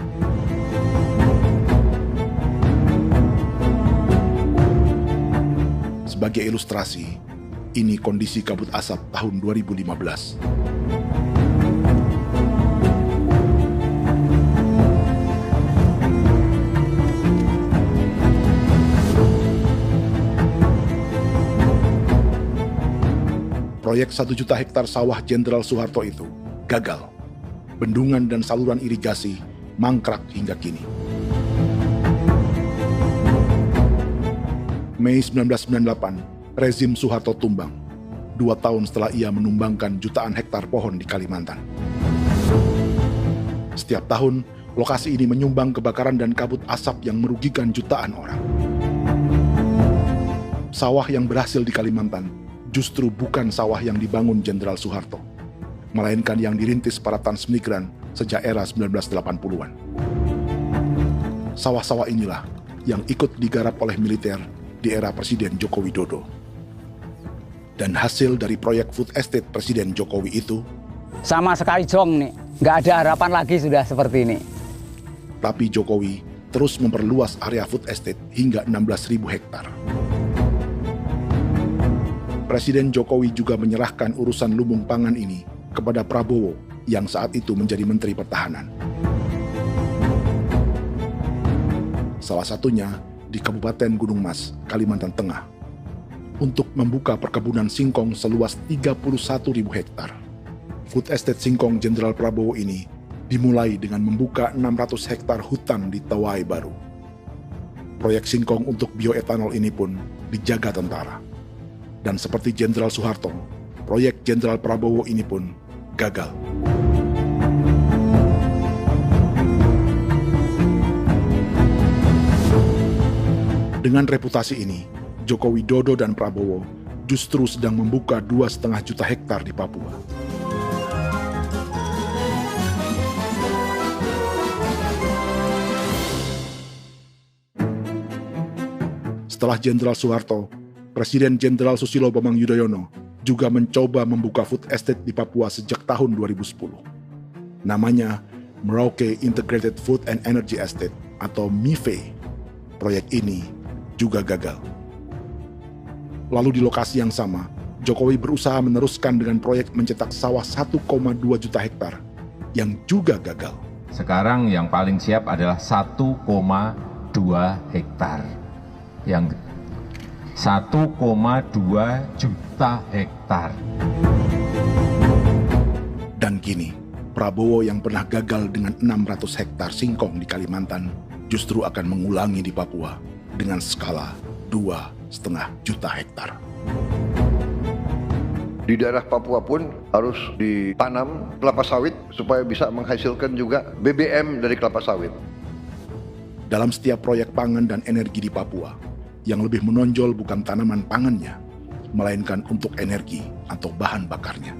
Sebagai ilustrasi, ini kondisi kabut asap tahun 2015. Proyek 1 juta hektar sawah Jenderal Soeharto itu gagal. Bendungan dan saluran irigasi mangkrak hingga kini. Mei 1998, rezim Soeharto tumbang, 2 tahun setelah ia menumbangkan jutaan hektar pohon di Kalimantan. Setiap tahun, lokasi ini menyumbang kebakaran dan kabut asap yang merugikan jutaan orang. Sawah yang berhasil di Kalimantan justru bukan sawah yang dibangun Jenderal Soeharto, melainkan yang dirintis para transmigran sejak era 1980-an. Sawah-sawah inilah yang ikut digarap oleh militer di era Presiden Joko Widodo. Dan hasil dari proyek food estate Presiden Jokowi itu sama sekali jong nih, nggak ada harapan lagi sudah seperti ini. Tapi Jokowi terus memperluas area food estate hingga 16.000 hektar. Presiden Jokowi juga menyerahkan urusan lumbung pangan ini kepada Prabowo yang saat itu menjadi Menteri Pertahanan. Salah satunya di Kabupaten Gunung Mas, Kalimantan Tengah, untuk membuka perkebunan singkong seluas 31.000 hektar. Food Estate Singkong Jenderal Prabowo ini dimulai dengan membuka 600 hektar hutan di Tawai Baru. Proyek singkong untuk bioetanol ini pun dijaga tentara. Dan seperti Jenderal Soeharto, proyek Jenderal Prabowo ini pun gagal. Dengan reputasi ini, Joko Widodo dan Prabowo justru sedang membuka 2,5 juta hektar di Papua. Setelah Jenderal Soeharto, Presiden Jenderal Susilo Bambang Yudhoyono juga mencoba membuka food estate di Papua sejak tahun 2010. Namanya Merauke Integrated Food and Energy Estate atau MIFE. Proyek ini juga gagal. Lalu di lokasi yang sama, Jokowi berusaha meneruskan dengan proyek mencetak sawah 1,2 juta hektar yang juga gagal. Sekarang yang paling siap adalah 1,2 hektar. Yang 1,2 juta hektar. Dan kini, Prabowo yang pernah gagal dengan 600 hektar singkong di Kalimantan justru akan mengulangi di Papua dengan skala 2,5 juta hektar. Di daerah Papua pun harus ditanam kelapa sawit supaya bisa menghasilkan juga BBM dari kelapa sawit. Dalam setiap proyek pangan dan energi di Papua, yang lebih menonjol bukan tanaman pangannya, melainkan untuk energi atau bahan bakarnya.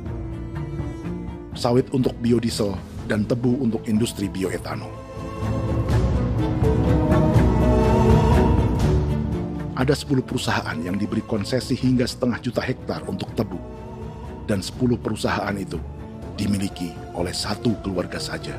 Sawit untuk biodiesel dan tebu untuk industri bioetanol. Ada 10 perusahaan yang diberi konsesi hingga 0,5 juta hektar untuk tebu. Dan 10 perusahaan itu dimiliki oleh 1 keluarga saja.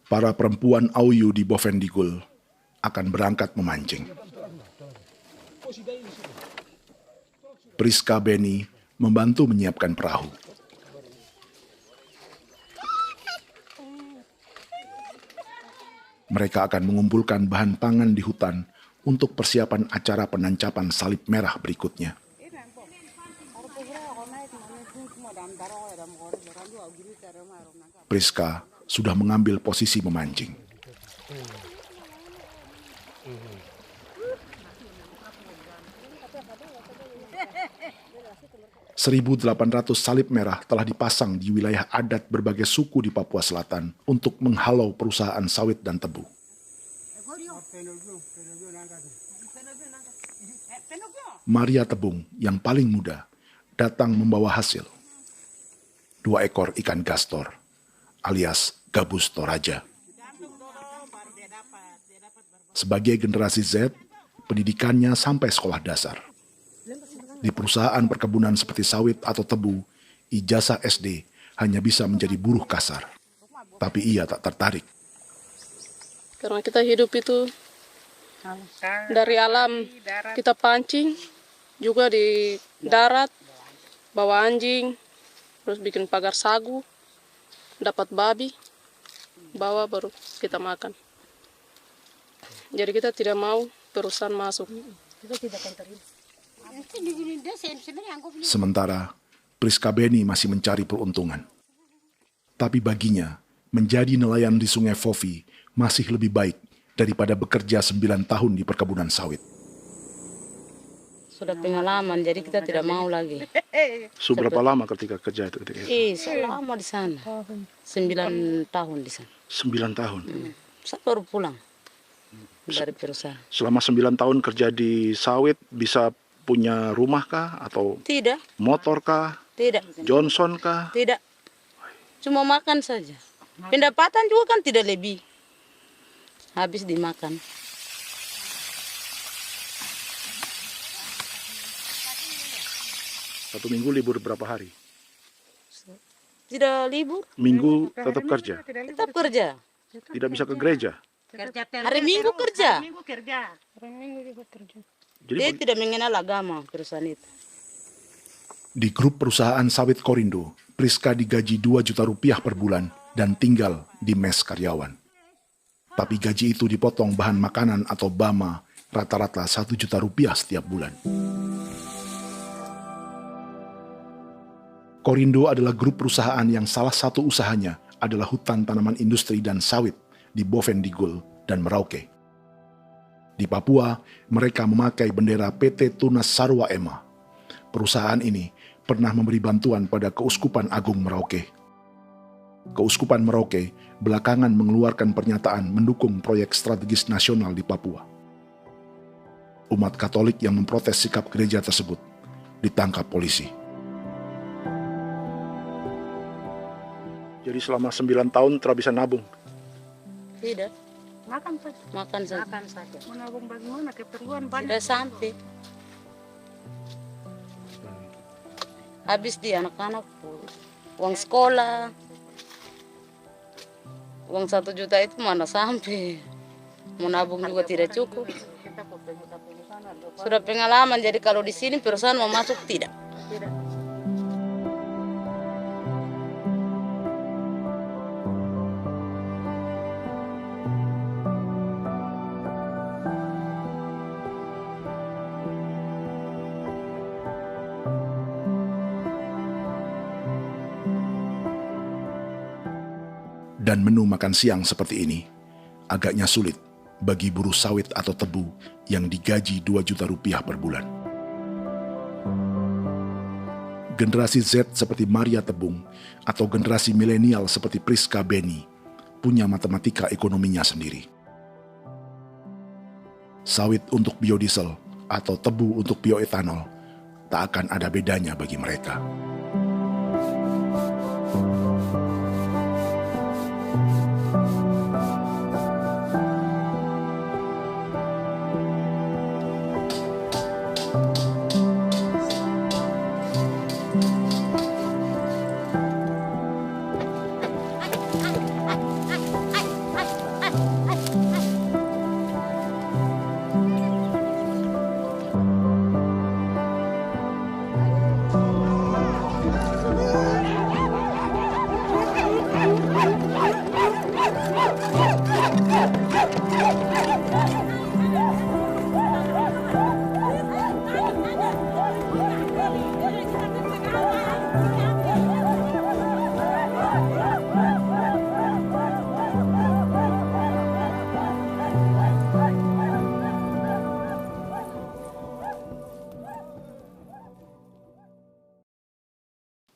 Para perempuan Auyu di Bovendigul akan berangkat memancing. Priska Beni membantu menyiapkan perahu. Mereka akan mengumpulkan bahan pangan di hutan untuk persiapan acara penancapan salib merah berikutnya. Priska sudah mengambil posisi memancing. 1.800 salib merah telah dipasang di wilayah adat berbagai suku di Papua Selatan untuk menghalau perusahaan sawit dan tebu. Maria Tebung yang paling muda datang membawa hasil. 2 ekor ikan gastor alias gabus toraja. Sebagai generasi Z, pendidikannya sampai sekolah dasar. Di perusahaan perkebunan seperti sawit atau tebu, ijazah SD hanya bisa menjadi buruh kasar. Tapi ia tak tertarik. Karena kita hidup itu dari alam, kita pancing, juga di darat, bawa anjing, terus bikin pagar sagu, dapat babi, bawa baru kita makan. Jadi kita tidak mau perusahaan masuk. Sementara Priska Beni masih mencari peruntungan. Tapi baginya, menjadi nelayan di Sungai Fofi masih lebih baik daripada bekerja 9 tahun di perkebunan sawit. Sudah pengalaman, jadi kita tidak mau lagi. Seberapa lama ketika kerja itu? Selama di sana. 9 tahun di sana. 9 tahun? Saya baru pulang dari perusahaan. Selama 9 tahun kerja di sawit, bisa punya rumah kah? Atau tidak. Motor kah? Tidak. Johnson kah? Tidak. Cuma makan saja. Pendapatan juga kan tidak lebih. Habis dimakan. Satu minggu libur berapa hari? Tidak libur. Minggu tetap kerja? Tetap kerja. Tidak bisa ke gereja? Hari Minggu kerja. Hari Minggu juga kerja. Dia tidak mengenal agama perusahaan itu. Di grup perusahaan sawit Korindo, Priska digaji 2 juta rupiah per bulan dan tinggal di mes karyawan. Tapi gaji itu dipotong bahan makanan atau BAMA rata-rata 1 juta rupiah setiap bulan. Korindo adalah grup perusahaan yang salah satu usahanya adalah hutan tanaman industri dan sawit di Bovendigul dan Merauke. Di Papua, mereka memakai bendera PT Tunas Sarwa Ema. Perusahaan ini pernah memberi bantuan pada Keuskupan Agung Merauke. Keuskupan Merauke belakangan mengeluarkan pernyataan mendukung proyek strategis nasional di Papua. Umat Katolik yang memprotes sikap gereja tersebut ditangkap polisi. Jadi selama 9 tahun tidak bisa nabung? Tidak. Makan saja. Makan saja. Makan saja. Menabung bagaimana? Keperluan banyak. Tidak sampai. Habis di anak-anak uang sekolah. Uang 1 juta itu mana sampai. Mau nabung juga tidak cukup. Sudah pengalaman, jadi kalau di sini perusahaan mau masuk tidak. Dan menu makan siang seperti ini agaknya sulit bagi buruh sawit atau tebu yang digaji 2 juta rupiah per bulan. Generasi Z seperti Maria Tebung atau generasi milenial seperti Priska Beni punya matematika ekonominya sendiri. Sawit untuk biodiesel atau tebu untuk bioetanol tak akan ada bedanya bagi mereka.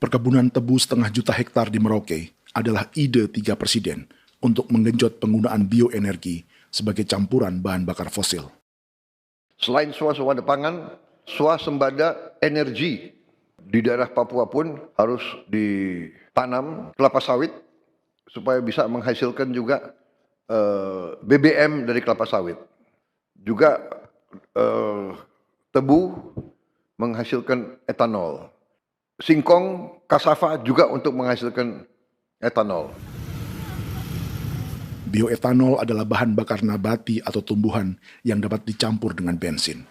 Perkebunan tebu 1,5 juta hektar di Merauke adalah ide 3 presiden untuk menggenjot penggunaan bioenergi sebagai campuran bahan bakar fosil. Selain swasembada pangan, swasembada energi. Di daerah Papua pun harus ditanam kelapa sawit supaya bisa menghasilkan juga BBM dari kelapa sawit. Juga tebu menghasilkan etanol. Singkong, kasava juga untuk menghasilkan etanol. Bioetanol adalah bahan bakar nabati atau tumbuhan yang dapat dicampur dengan bensin.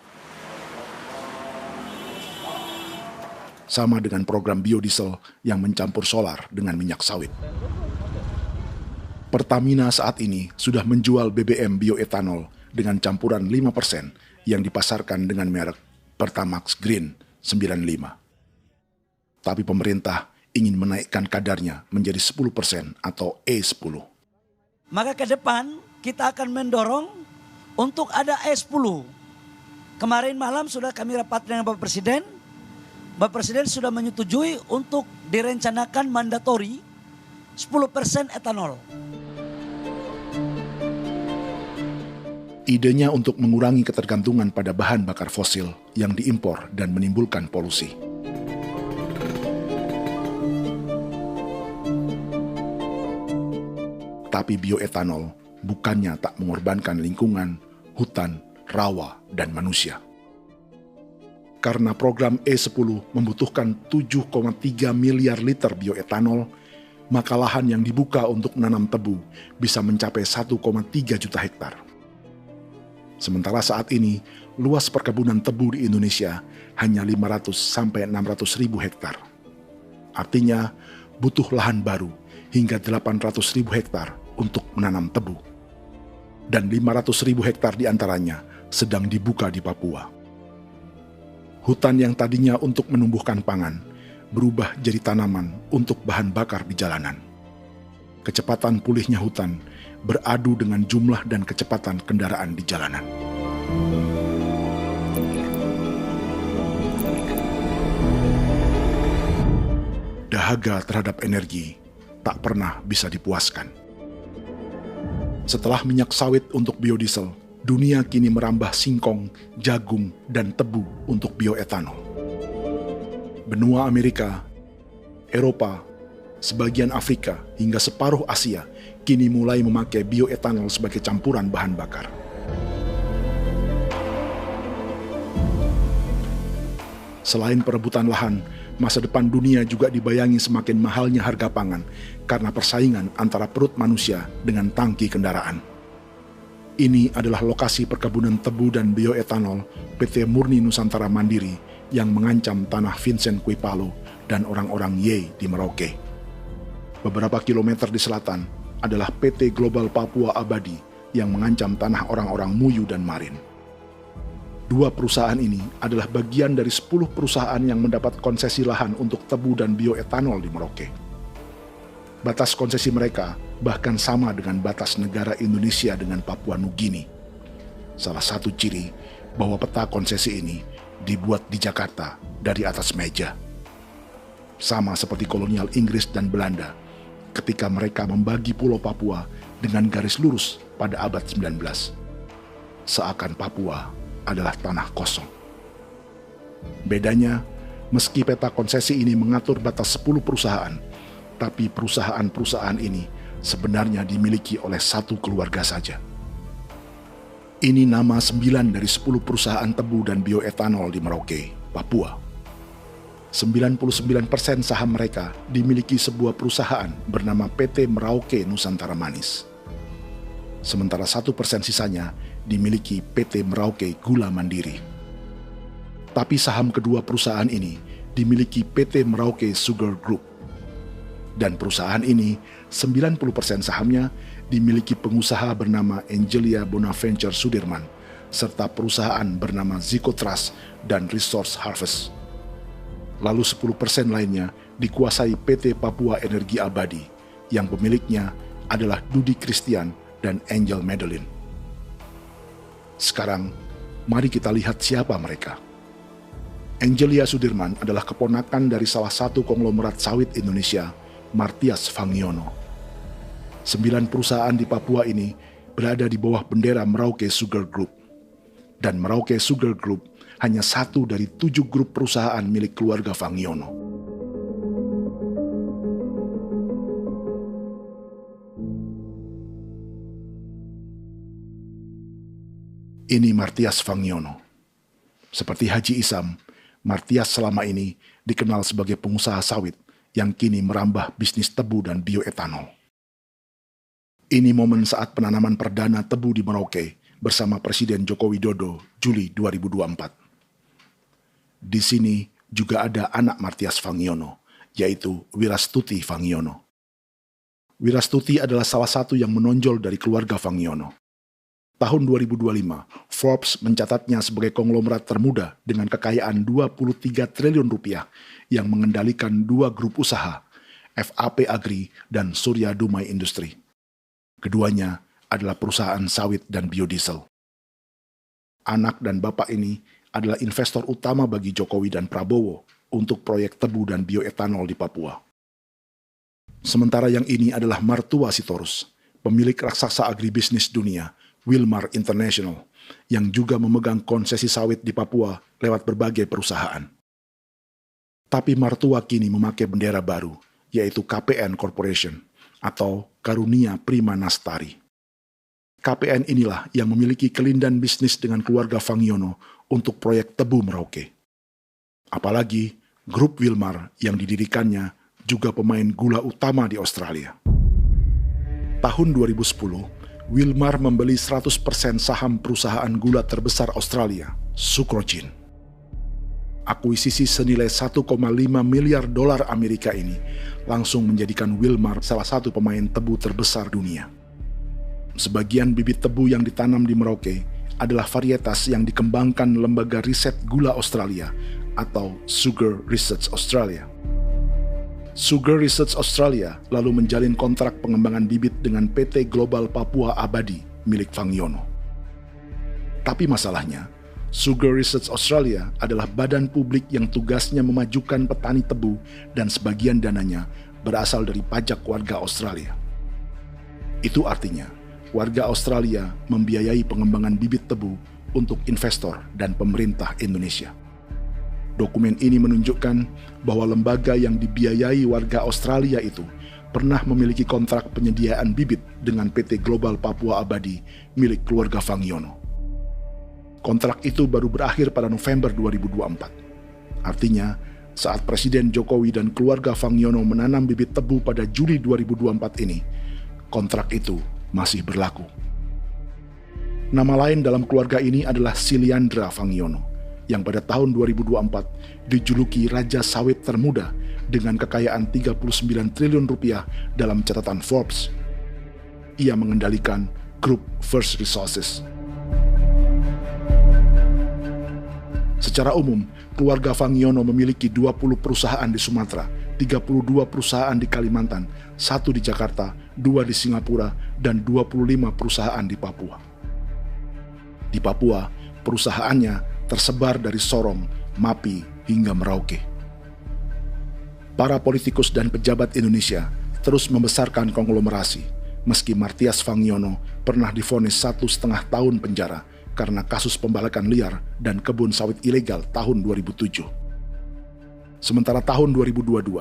Sama dengan program biodiesel yang mencampur solar dengan minyak sawit. Pertamina saat ini sudah menjual BBM bioetanol dengan campuran 5% yang dipasarkan dengan merek Pertamax Green 95. Tapi pemerintah ingin menaikkan kadarnya menjadi 10% atau E10. Maka ke depan kita akan mendorong untuk ada E10. Kemarin malam sudah kami rapat dengan Bapak Presiden. Bapak Presiden sudah menyetujui untuk direncanakan mandatori 10% etanol. Idenya untuk mengurangi ketergantungan pada bahan bakar fosil yang diimpor dan menimbulkan polusi. Tapi bioetanol bukannya tak mengorbankan lingkungan, hutan, rawa, dan manusia. Karena program E10 membutuhkan 7,3 miliar liter bioetanol, maka lahan yang dibuka untuk menanam tebu bisa mencapai 1,3 juta hektar. Sementara saat ini, luas perkebunan tebu di Indonesia hanya 500 sampai 600 ribu hektar. Artinya, butuh lahan baru hingga 800 ribu hektar untuk menanam tebu. Dan 500 ribu hektar diantaranya sedang dibuka di Papua. Hutan yang tadinya untuk menumbuhkan pangan berubah jadi tanaman untuk bahan bakar di jalanan. Kecepatan pulihnya hutan beradu dengan jumlah dan kecepatan kendaraan di jalanan. Dahaga terhadap energi tak pernah bisa dipuaskan. Setelah minyak sawit untuk biodiesel, dunia kini merambah singkong, jagung, dan tebu untuk bioetanol. Benua Amerika, Eropa, sebagian Afrika, hingga separuh Asia kini mulai memakai bioetanol sebagai campuran bahan bakar. Selain perebutan lahan, masa depan dunia juga dibayangi semakin mahalnya harga pangan karena persaingan antara perut manusia dengan tangki kendaraan. Ini adalah lokasi perkebunan tebu dan bioetanol PT Murni Nusantara Mandiri yang mengancam tanah Vincent Quipalo dan orang-orang Ye di Merauke. Beberapa kilometer di selatan adalah PT Global Papua Abadi yang mengancam tanah orang-orang Muyu dan Marin. Dua perusahaan ini adalah bagian dari 10 perusahaan yang mendapat konsesi lahan untuk tebu dan bioetanol di Merauke. Batas konsesi mereka bahkan sama dengan batas negara Indonesia dengan Papua Nugini. Salah satu ciri bahwa peta konsesi ini dibuat di Jakarta dari atas meja. Sama seperti kolonial Inggris dan Belanda ketika mereka membagi Pulau Papua dengan garis lurus pada abad 19. Seakan Papua adalah tanah kosong. Bedanya, meski peta konsesi ini mengatur batas 10 perusahaan, tapi perusahaan-perusahaan ini sebenarnya dimiliki oleh satu keluarga saja. Ini nama 9 dari 10 perusahaan tebu dan bioetanol di Merauke, Papua. 99% saham mereka dimiliki sebuah perusahaan bernama PT Merauke Nusantara Manis. Sementara 1% sisanya dimiliki PT Merauke Gula Mandiri. Tapi saham kedua perusahaan ini dimiliki PT Merauke Sugar Group. Dan perusahaan ini, 90% sahamnya dimiliki pengusaha bernama Angelia Bonaventure Sudirman, serta perusahaan bernama Zico Trust dan Resource Harvest. Lalu 10% lainnya dikuasai PT Papua Energi Abadi, yang pemiliknya adalah Dudi Christian dan Angel Madeline. Sekarang, mari kita lihat siapa mereka. Angelia Sudirman adalah keponakan dari salah satu konglomerat sawit Indonesia, Martias Fangiono. 9 perusahaan di Papua ini berada di bawah bendera Merauke Sugar Group. Dan Merauke Sugar Group hanya satu dari 7 grup perusahaan milik keluarga Fangiono. Ini Martias Fangiono. Seperti Haji Isam, Martias selama ini dikenal sebagai pengusaha sawit yang kini merambah bisnis tebu dan bioetanol. Ini momen saat penanaman perdana tebu di Merauke bersama Presiden Joko Widodo Juli 2024. Di sini juga ada anak Martias Fangiono, yaitu Wirastuti Fangiono. Wirastuti adalah salah satu yang menonjol dari keluarga Fangiono. Tahun 2025, Forbes mencatatnya sebagai konglomerat termuda dengan kekayaan 23 triliun rupiah yang mengendalikan 2 grup usaha, FAP Agri dan Surya Dumai Industri. Keduanya adalah perusahaan sawit dan biodiesel. Anak dan bapak ini adalah investor utama bagi Jokowi dan Prabowo untuk proyek tebu dan bioetanol di Papua. Sementara yang ini adalah Martua Sitorus, pemilik raksasa agribisnis dunia, Wilmar International, yang juga memegang konsesi sawit di Papua lewat berbagai perusahaan. Tapi Martua kini memakai bendera baru, yaitu KPN Corporation, atau Karunia Prima Nastari. KPN inilah yang memiliki kelindan bisnis dengan keluarga Fangiono untuk proyek tebu Merauke. Apalagi grup Wilmar yang didirikannya juga pemain gula utama di Australia. Tahun 2010, Wilmar membeli 100% saham perusahaan gula terbesar Australia, Sucrogin. Akuisisi senilai 1,5 miliar dolar Amerika ini langsung menjadikan Wilmar salah satu pemain tebu terbesar dunia. Sebagian bibit tebu yang ditanam di Merauke adalah varietas yang dikembangkan Lembaga Riset Gula Australia atau Sugar Research Australia. Sugar Research Australia lalu menjalin kontrak pengembangan bibit dengan PT Global Papua Abadi milik Fangiono. Tapi masalahnya, Sugar Research Australia adalah badan publik yang tugasnya memajukan petani tebu dan sebagian dananya berasal dari pajak warga Australia. Itu artinya, warga Australia membiayai pengembangan bibit tebu untuk investor dan pemerintah Indonesia. Dokumen ini menunjukkan bahwa lembaga yang dibiayai warga Australia itu pernah memiliki kontrak penyediaan bibit dengan PT Global Papua Abadi milik keluarga Fangiono. Kontrak itu baru berakhir pada November 2024. Artinya, saat Presiden Jokowi dan keluarga Fangiono menanam bibit tebu pada Juli 2024 ini, kontrak itu masih berlaku. Nama lain dalam keluarga ini adalah Siliandra Fangiono, yang pada tahun 2024 dijuluki Raja Sawit Termuda dengan kekayaan 39 triliun rupiah dalam catatan Forbes. Ia mengendalikan grup First Resources. Secara umum, keluarga Fangiono memiliki 20 perusahaan di Sumatera, 32 perusahaan di Kalimantan, 1 di Jakarta, 2 di Singapura, dan 25 perusahaan di Papua. Di Papua, perusahaannya tersebar dari Sorong, Mapi, hingga Merauke. Para politikus dan pejabat Indonesia terus membesarkan konglomerasi, meski Martias Fangiono pernah divonis 1,5 tahun penjara karena kasus pembalakan liar dan kebun sawit ilegal tahun 2007. Sementara tahun 2022,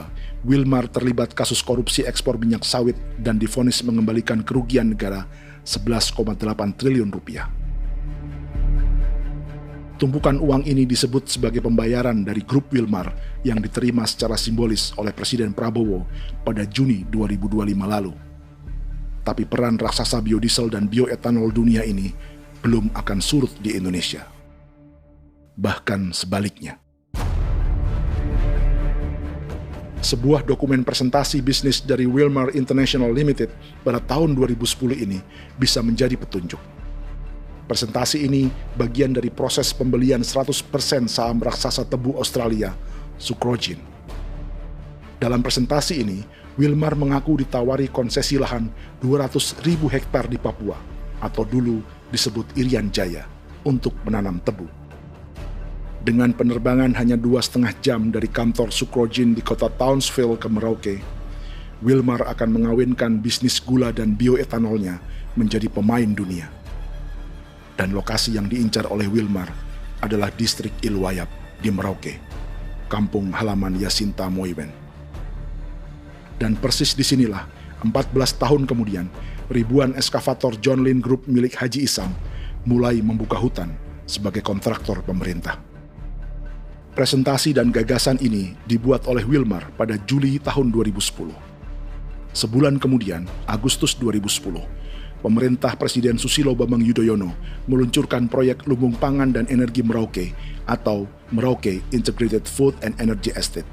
Wilmar terlibat kasus korupsi ekspor minyak sawit dan divonis mengembalikan kerugian negara 11,8 triliun rupiah. Tumpukan uang ini disebut sebagai pembayaran dari grup Wilmar yang diterima secara simbolis oleh Presiden Prabowo pada Juni 2025 lalu. Tapi peran raksasa biodiesel dan bioetanol dunia ini belum akan surut di Indonesia. Bahkan sebaliknya. Sebuah dokumen presentasi bisnis dari Wilmar International Limited pada tahun 2010 ini bisa menjadi petunjuk. Presentasi ini bagian dari proses pembelian 100% saham raksasa tebu Australia, Sucrogin. Dalam presentasi ini, Wilmar mengaku ditawari konsesi lahan 200.000 hektar di Papua, atau dulu disebut Irian Jaya, untuk menanam tebu. Dengan penerbangan hanya 2,5 jam dari kantor Sucrogin di kota Townsville ke Merauke, Wilmar akan mengawinkan bisnis gula dan bioetanolnya menjadi pemain dunia. Dan lokasi yang diincar oleh Wilmar adalah distrik Ilwayap di Merauke, kampung halaman Yasinta Moiwen. Dan persis disinilah 14 tahun kemudian, ribuan eskavator John Lynn Group milik Haji Isam mulai membuka hutan sebagai kontraktor pemerintah. Presentasi dan gagasan ini dibuat oleh Wilmar pada Juli tahun 2010. Sebulan kemudian, Agustus 2010, pemerintah Presiden Susilo Bambang Yudhoyono meluncurkan proyek Lumbung Pangan dan Energi Merauke atau Merauke Integrated Food and Energy Estate.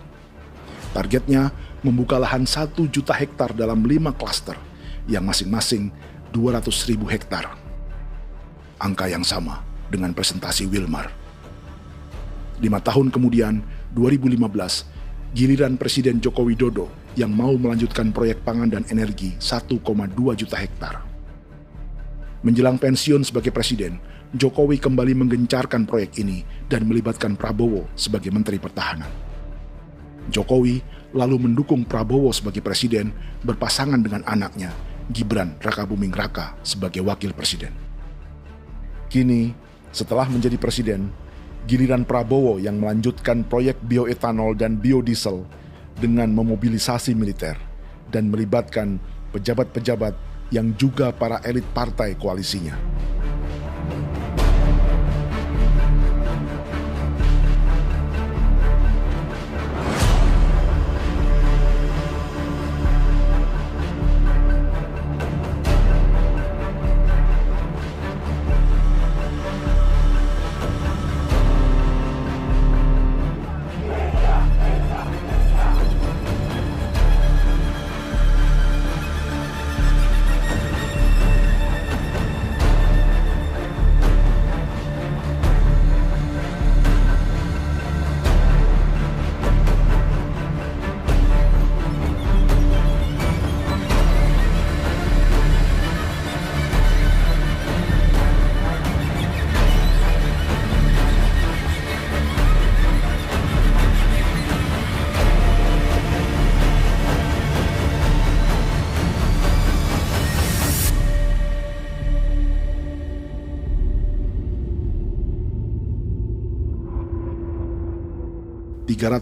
Targetnya membuka lahan 1 juta hektar dalam 5 klaster yang masing-masing 200.000 hektar. Angka yang sama dengan presentasi Wilmar. 5 tahun kemudian, 2015, giliran Presiden Joko Widodo yang mau melanjutkan proyek pangan dan energi 1,2 juta hektar. Menjelang pensiun sebagai presiden, Jokowi kembali menggencarkan proyek ini dan melibatkan Prabowo sebagai Menteri Pertahanan. Jokowi lalu mendukung Prabowo sebagai presiden berpasangan dengan anaknya, Gibran Rakabuming Raka sebagai wakil presiden. Kini, setelah menjadi presiden, giliran Prabowo yang melanjutkan proyek bioetanol dan biodiesel dengan memobilisasi militer dan melibatkan pejabat-pejabat yang juga para elit partai koalisinya.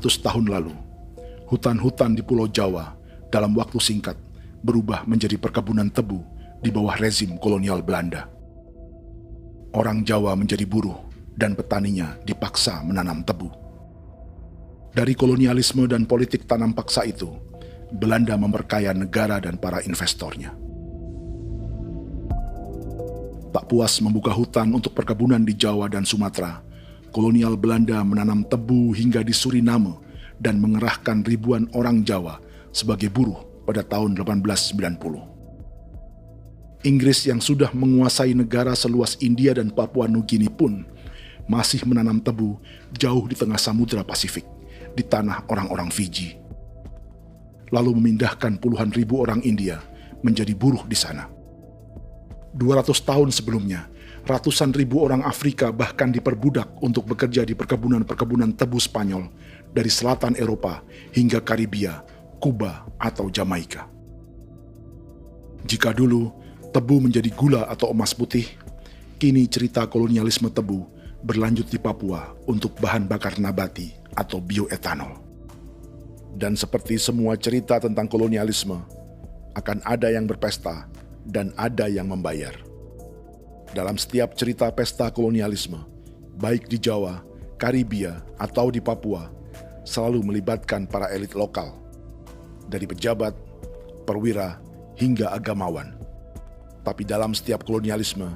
Tahun lalu, hutan-hutan di Pulau Jawa dalam waktu singkat berubah menjadi perkebunan tebu di bawah rezim kolonial Belanda. Orang Jawa menjadi buruh dan petaninya dipaksa menanam tebu. Dari kolonialisme dan politik tanam paksa itu, Belanda memperkaya negara dan para investornya. Tak puas membuka hutan untuk perkebunan di Jawa dan Sumatera, kolonial Belanda menanam tebu hingga di Suriname dan mengerahkan ribuan orang Jawa sebagai buruh pada tahun 1890. Inggris yang sudah menguasai negara seluas India dan Papua Nugini pun masih menanam tebu jauh di tengah Samudra Pasifik, di tanah orang-orang Fiji. Lalu memindahkan puluhan ribu orang India menjadi buruh di sana. 200 tahun sebelumnya, ratusan ribu orang Afrika bahkan diperbudak untuk bekerja di perkebunan-perkebunan tebu Spanyol dari selatan Eropa hingga Karibia, Kuba, atau Jamaika. Jika dulu tebu menjadi gula atau emas putih, kini cerita kolonialisme tebu berlanjut di Papua untuk bahan bakar nabati atau bioetanol. Dan seperti semua cerita tentang kolonialisme, akan ada yang berpesta dan ada yang membayar. Dalam setiap cerita pesta kolonialisme, baik di Jawa, Karibia, atau di Papua, selalu melibatkan para elit lokal, dari pejabat, perwira, hingga agamawan. Tapi dalam setiap kolonialisme,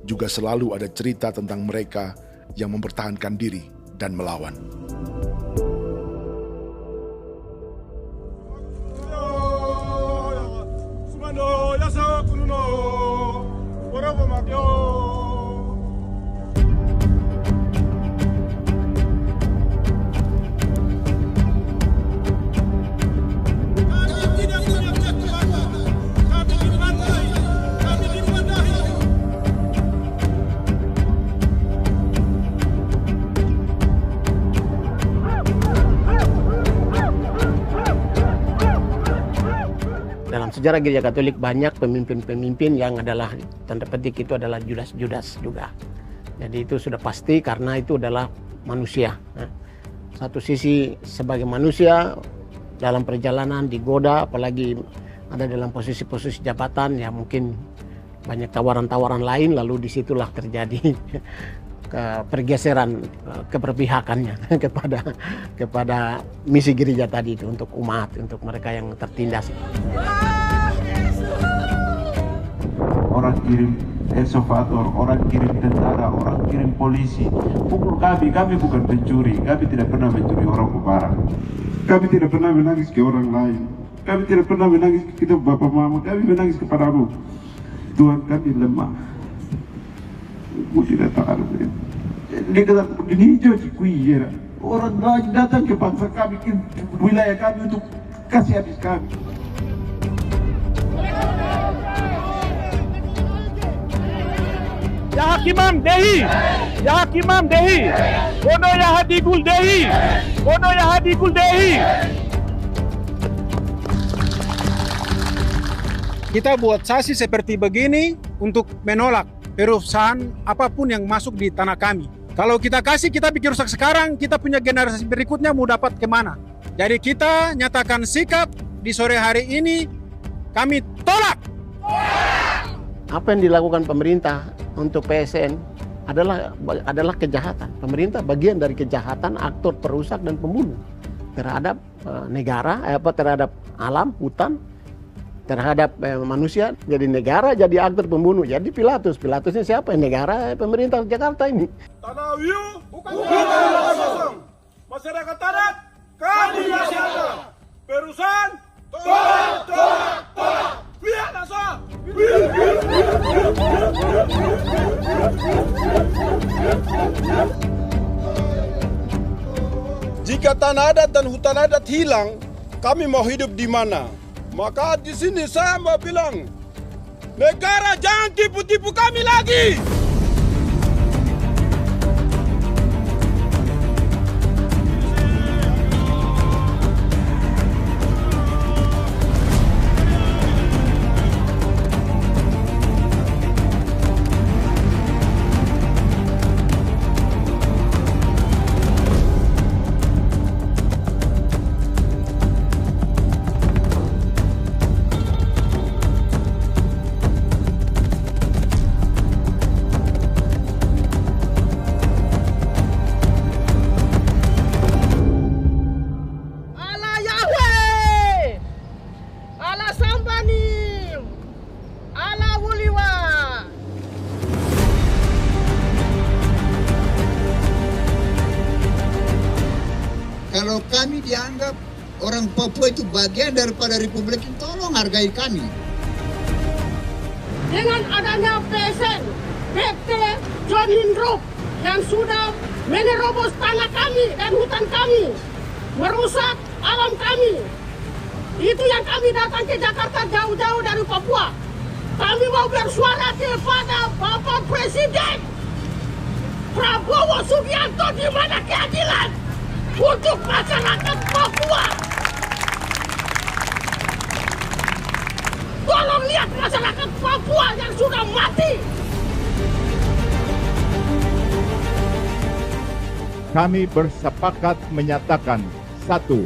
juga selalu ada cerita tentang mereka yang mempertahankan diri dan melawan. Dalam sejarah Gereja Katolik banyak pemimpin-pemimpin yang adalah, tanda petik itu adalah Judas-Judas juga. Jadi itu sudah pasti karena itu adalah manusia. Satu sisi sebagai manusia dalam perjalanan digoda, apalagi ada dalam posisi-posisi jabatan, ya mungkin banyak tawaran-tawaran lain, lalu disitulah terjadi pergeseran keberpihakannya kepada misi gereja tadi itu untuk umat, untuk mereka yang tertindas. Orang kirim ekskuvator, orang kirim tentara, orang kirim polisi. Pukul kami bukan pencuri, kami tidak pernah mencuri orang barang. Kami tidak pernah menangis ke orang lain. Kami tidak pernah menangis ke kita bapak mama, kami menangis kepadamu. Tuhan kami lemah. Aku tidak tahu. Di hijau Cikuira, orang lain datang ke bangsa kami, ke wilayah kami untuk kasih habis kami. Ya Hakimam Dehi, Ya Hakimam Dehi, Bono Ya Hadigul Dehi, Bono Ya Hadigul Dehi. Kita buat sasi seperti begini untuk menolak perusahaan apapun yang masuk di tanah kami. Kalau kita kasih, kita bikin rusak sekarang, kita punya generasi berikutnya mau dapat kemana. Jadi kita nyatakan sikap di sore hari ini, kami tolak. Apa yang dilakukan pemerintah untuk PSN adalah kejahatan. Pemerintah bagian dari kejahatan, aktor perusak dan pembunuh terhadap negara, terhadap alam, hutan, terhadap manusia. Jadi negara jadi aktor pembunuh. Jadi Pilatusnya siapa? Negara, pemerintah Jakarta ini. Tanah Wiu bukan kosong. Masyarakat adat kami siapa? Perusahaan tolak. Lihat asal. Jika tanah adat dan hutan adat hilang, kami mau hidup di mana? Maka di sini saya mau bilang, negara jangan tipu-tipu kami lagi. Kalau kami dianggap orang Papua itu bagian daripada Republik ini, tolong hargai kami. Dengan adanya PSN, PT John Hindrup yang sudah menerobos tanah kami dan hutan kami, merusak alam kami. Itu yang kami datang ke Jakarta jauh-jauh dari Papua. Kami mau bersuara kepada Bapak Presiden Prabowo Subianto, di mana keadilan untuk masyarakat Papua. Tolong lihat masyarakat Papua yang sudah mati. Kami bersepakat menyatakan, 1.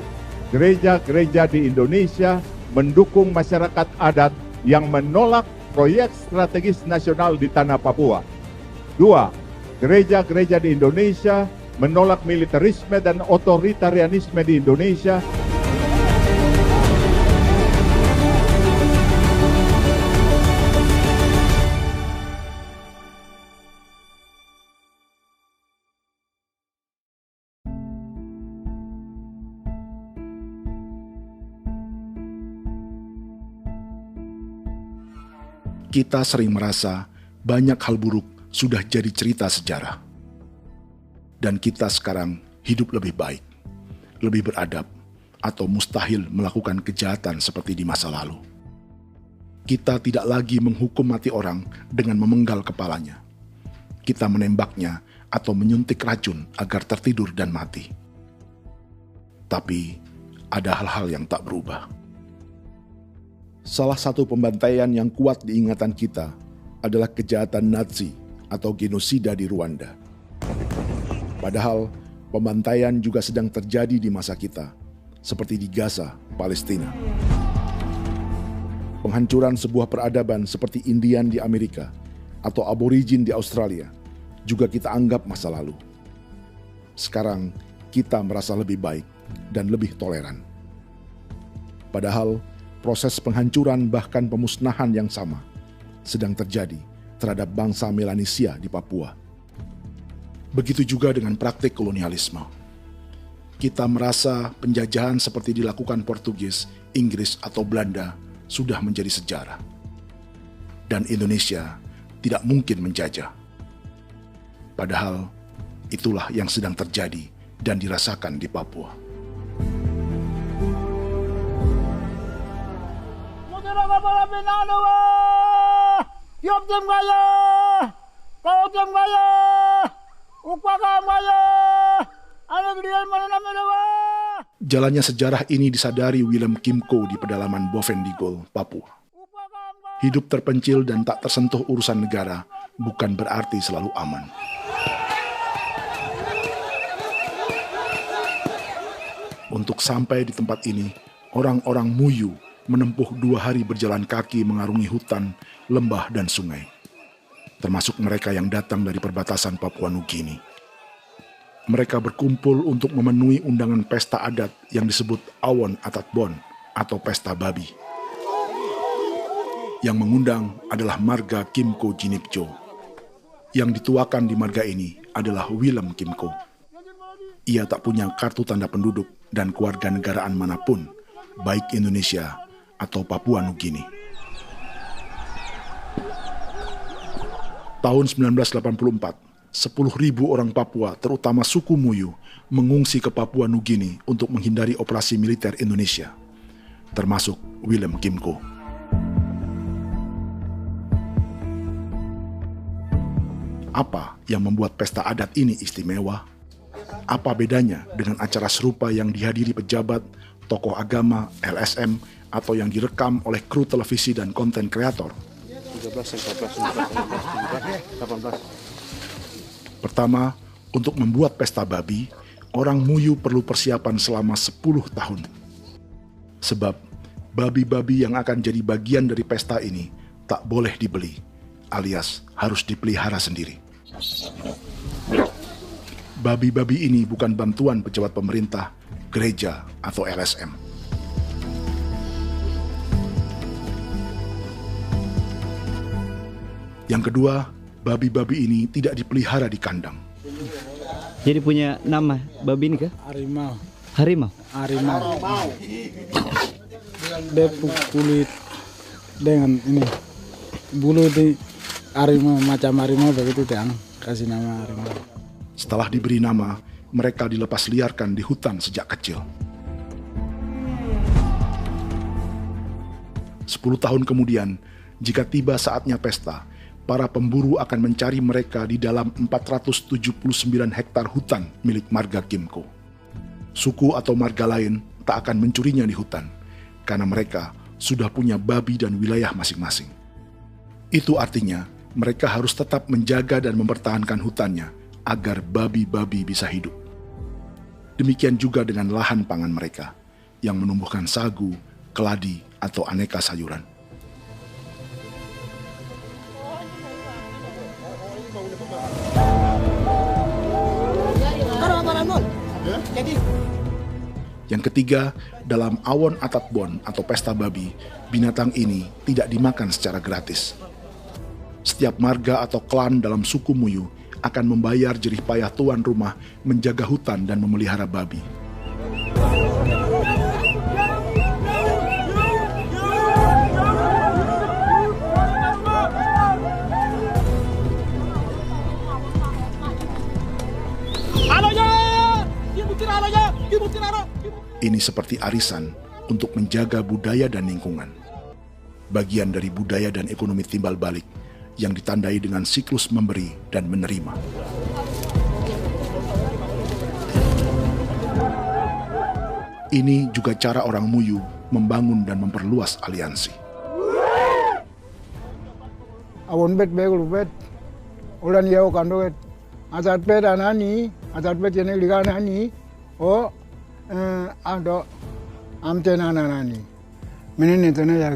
Gereja-gereja di Indonesia mendukung masyarakat adat yang menolak proyek strategis nasional di tanah Papua. 2. Gereja-gereja di Indonesia menolak militerisme dan otoritarianisme di Indonesia. Kita sering merasa banyak hal buruk sudah jadi cerita sejarah. Dan kita sekarang hidup lebih baik, lebih beradab, atau mustahil melakukan kejahatan seperti di masa lalu. Kita tidak lagi menghukum mati orang dengan memenggal kepalanya. Kita menembaknya atau menyuntik racun agar tertidur dan mati. Tapi ada hal-hal yang tak berubah. Salah satu pembantaian yang kuat di ingatan kita adalah kejahatan Nazi atau genosida di Rwanda. Padahal pembantaian juga sedang terjadi di masa kita, seperti di Gaza, Palestina. Penghancuran sebuah peradaban seperti Indian di Amerika atau aborigin di Australia juga kita anggap masa lalu. Sekarang kita merasa lebih baik dan lebih toleran. Padahal proses penghancuran bahkan pemusnahan yang sama sedang terjadi terhadap bangsa Melanesia di Papua. Begitu juga dengan praktik kolonialisme. Kita merasa penjajahan seperti dilakukan Portugis, Inggris, atau Belanda sudah menjadi sejarah. Dan Indonesia tidak mungkin menjajah. Padahal itulah yang sedang terjadi dan dirasakan di Papua. Jalannya sejarah ini disadari Willem Kimco di pedalaman Bovendigol, Papua. Hidup terpencil dan tak tersentuh urusan negara bukan berarti selalu aman. Untuk sampai di tempat ini, orang-orang Muyu menempuh 2 hari berjalan kaki mengarungi hutan, lembah, dan sungai. Termasuk mereka yang datang dari perbatasan Papua Nugini. Mereka berkumpul untuk memenuhi undangan pesta adat yang disebut Awon Atatbon atau Pesta Babi. Yang mengundang adalah marga Kimco Jinipjo. Yang dituakan di marga ini adalah Willem Kimco. Ia tak punya kartu tanda penduduk dan kewarganegaraan manapun, baik Indonesia atau Papua Nugini. Tahun 1984, 10.000 orang Papua, terutama suku Muyu, mengungsi ke Papua Nugini untuk menghindari operasi militer Indonesia, termasuk Willem Kimco. Apa yang membuat pesta adat ini istimewa? Apa bedanya dengan acara serupa yang dihadiri pejabat, tokoh agama, LSM, atau yang direkam oleh kru televisi dan konten kreator? 13, 14, 18. Pertama, untuk membuat pesta babi, orang Muyu perlu persiapan selama 10 tahun. Sebab, babi-babi yang akan jadi bagian dari pesta ini tak boleh dibeli, alias harus dipelihara sendiri. Babi-babi ini bukan bantuan pejabat pemerintah, gereja, atau LSM. Yang kedua, babi-babi ini tidak dipelihara di kandang. Jadi punya nama babi ini kah? Harimau. Harimau? Harimau. Dia kulit dengan ini bulu di harimau, macam harimau begitu yang kasih nama harimau. Setelah diberi nama, mereka dilepas liarkan di hutan sejak kecil. 10 tahun kemudian, jika tiba saatnya pesta, para pemburu akan mencari mereka di dalam 479 hektar hutan milik marga Kimco. Suku atau marga lain tak akan mencurinya di hutan, karena mereka sudah punya babi dan wilayah masing-masing. Itu artinya, mereka harus tetap menjaga dan mempertahankan hutannya, agar babi-babi bisa hidup. Demikian juga dengan lahan pangan mereka, yang menumbuhkan sagu, keladi, atau aneka sayuran. Yang ketiga, dalam Awon Atatbon atau pesta babi, binatang ini tidak dimakan secara gratis. Setiap marga atau klan dalam suku Muyu akan membayar jerih payah tuan rumah menjaga hutan dan memelihara babi. Ini seperti arisan untuk menjaga budaya dan lingkungan. Bagian dari budaya dan ekonomi timbal balik yang ditandai dengan siklus memberi dan menerima. Ini juga cara orang Muyu membangun dan memperluas aliansi. Awon bet begul bet ulan yau kandoet asat peda nani asat peda yang liga nani ado amte nani menene tena ya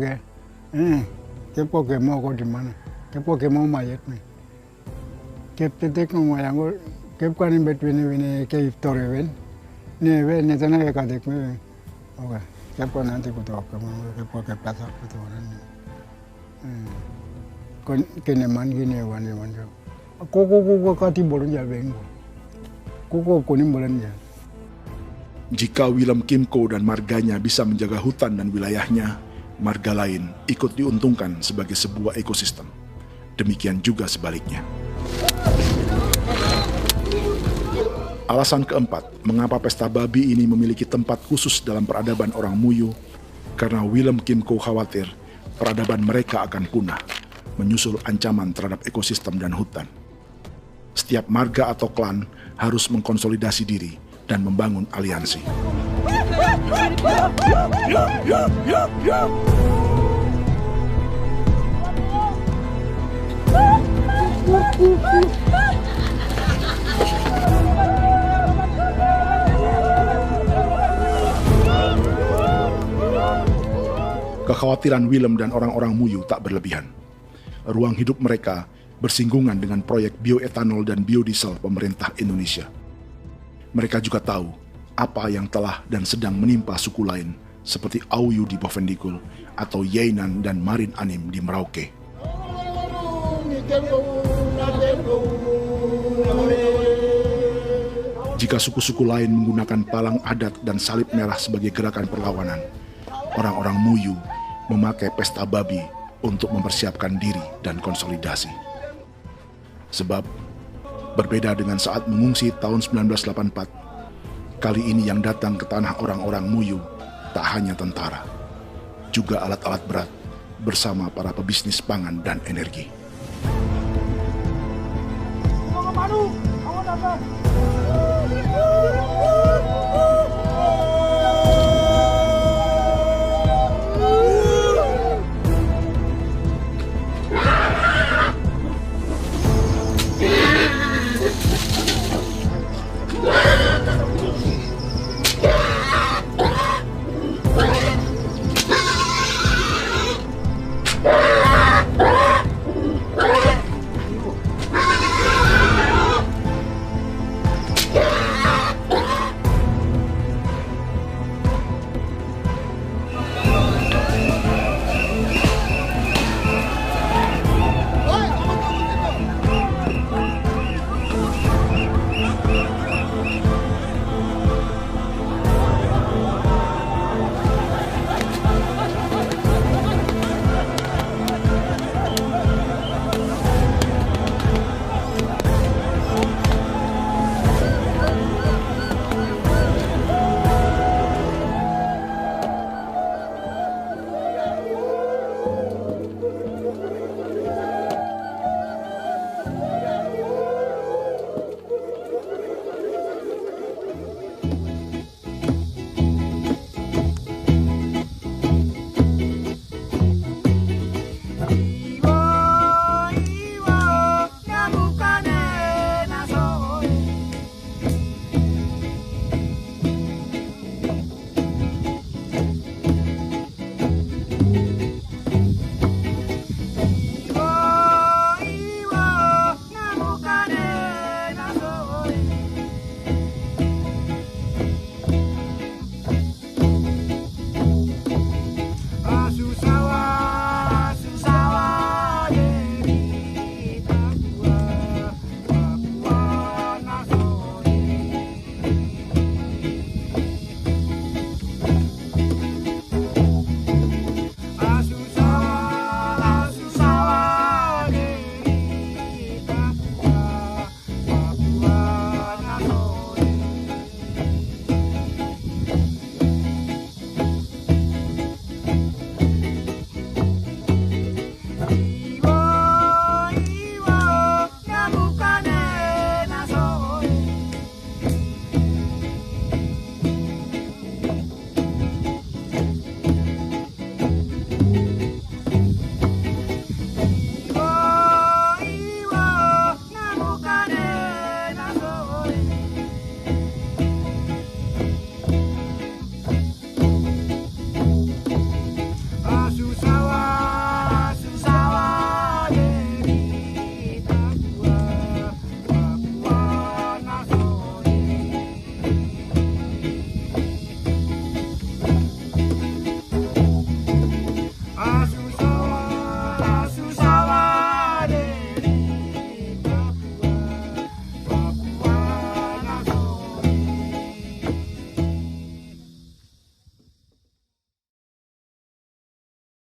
kepo ke mau kau di mana kepo ke mau mayat nih kep tetek mau yang kep kan in between ini ke iftore wen ne tena ya kadek me oke kepo nanti kuto kepo ke plaza kuto nani kene man gini wani koko kati bolon ya bengo koko kuning bolon ya. Jika Willem Kimco dan marganya bisa menjaga hutan dan wilayahnya, marga lain ikut diuntungkan sebagai sebuah ekosistem. Demikian juga sebaliknya. Alasan keempat, mengapa pesta babi ini memiliki tempat khusus dalam peradaban orang Muyu, karena Willem Kimco khawatir peradaban mereka akan punah, menyusul ancaman terhadap ekosistem dan hutan. Setiap marga atau klan harus mengkonsolidasi diri dan membangun aliansi. Kekhawatiran Willem dan orang-orang Muyu tak berlebihan. Ruang hidup mereka bersinggungan dengan proyek bioetanol dan biodiesel pemerintah Indonesia. Mereka juga tahu apa yang telah dan sedang menimpa suku lain seperti Auyu di Bovendigul atau Yainan dan Marin Anim di Merauke. Jika suku-suku lain menggunakan palang adat dan salib merah sebagai gerakan perlawanan, orang-orang Muyu memakai pesta babi untuk mempersiapkan diri dan konsolidasi. Sebab, berbeda dengan saat mengungsi tahun 1984, kali ini yang datang ke tanah orang-orang Muyu tak hanya tentara, juga alat-alat berat bersama para pebisnis pangan dan energi. Aduh,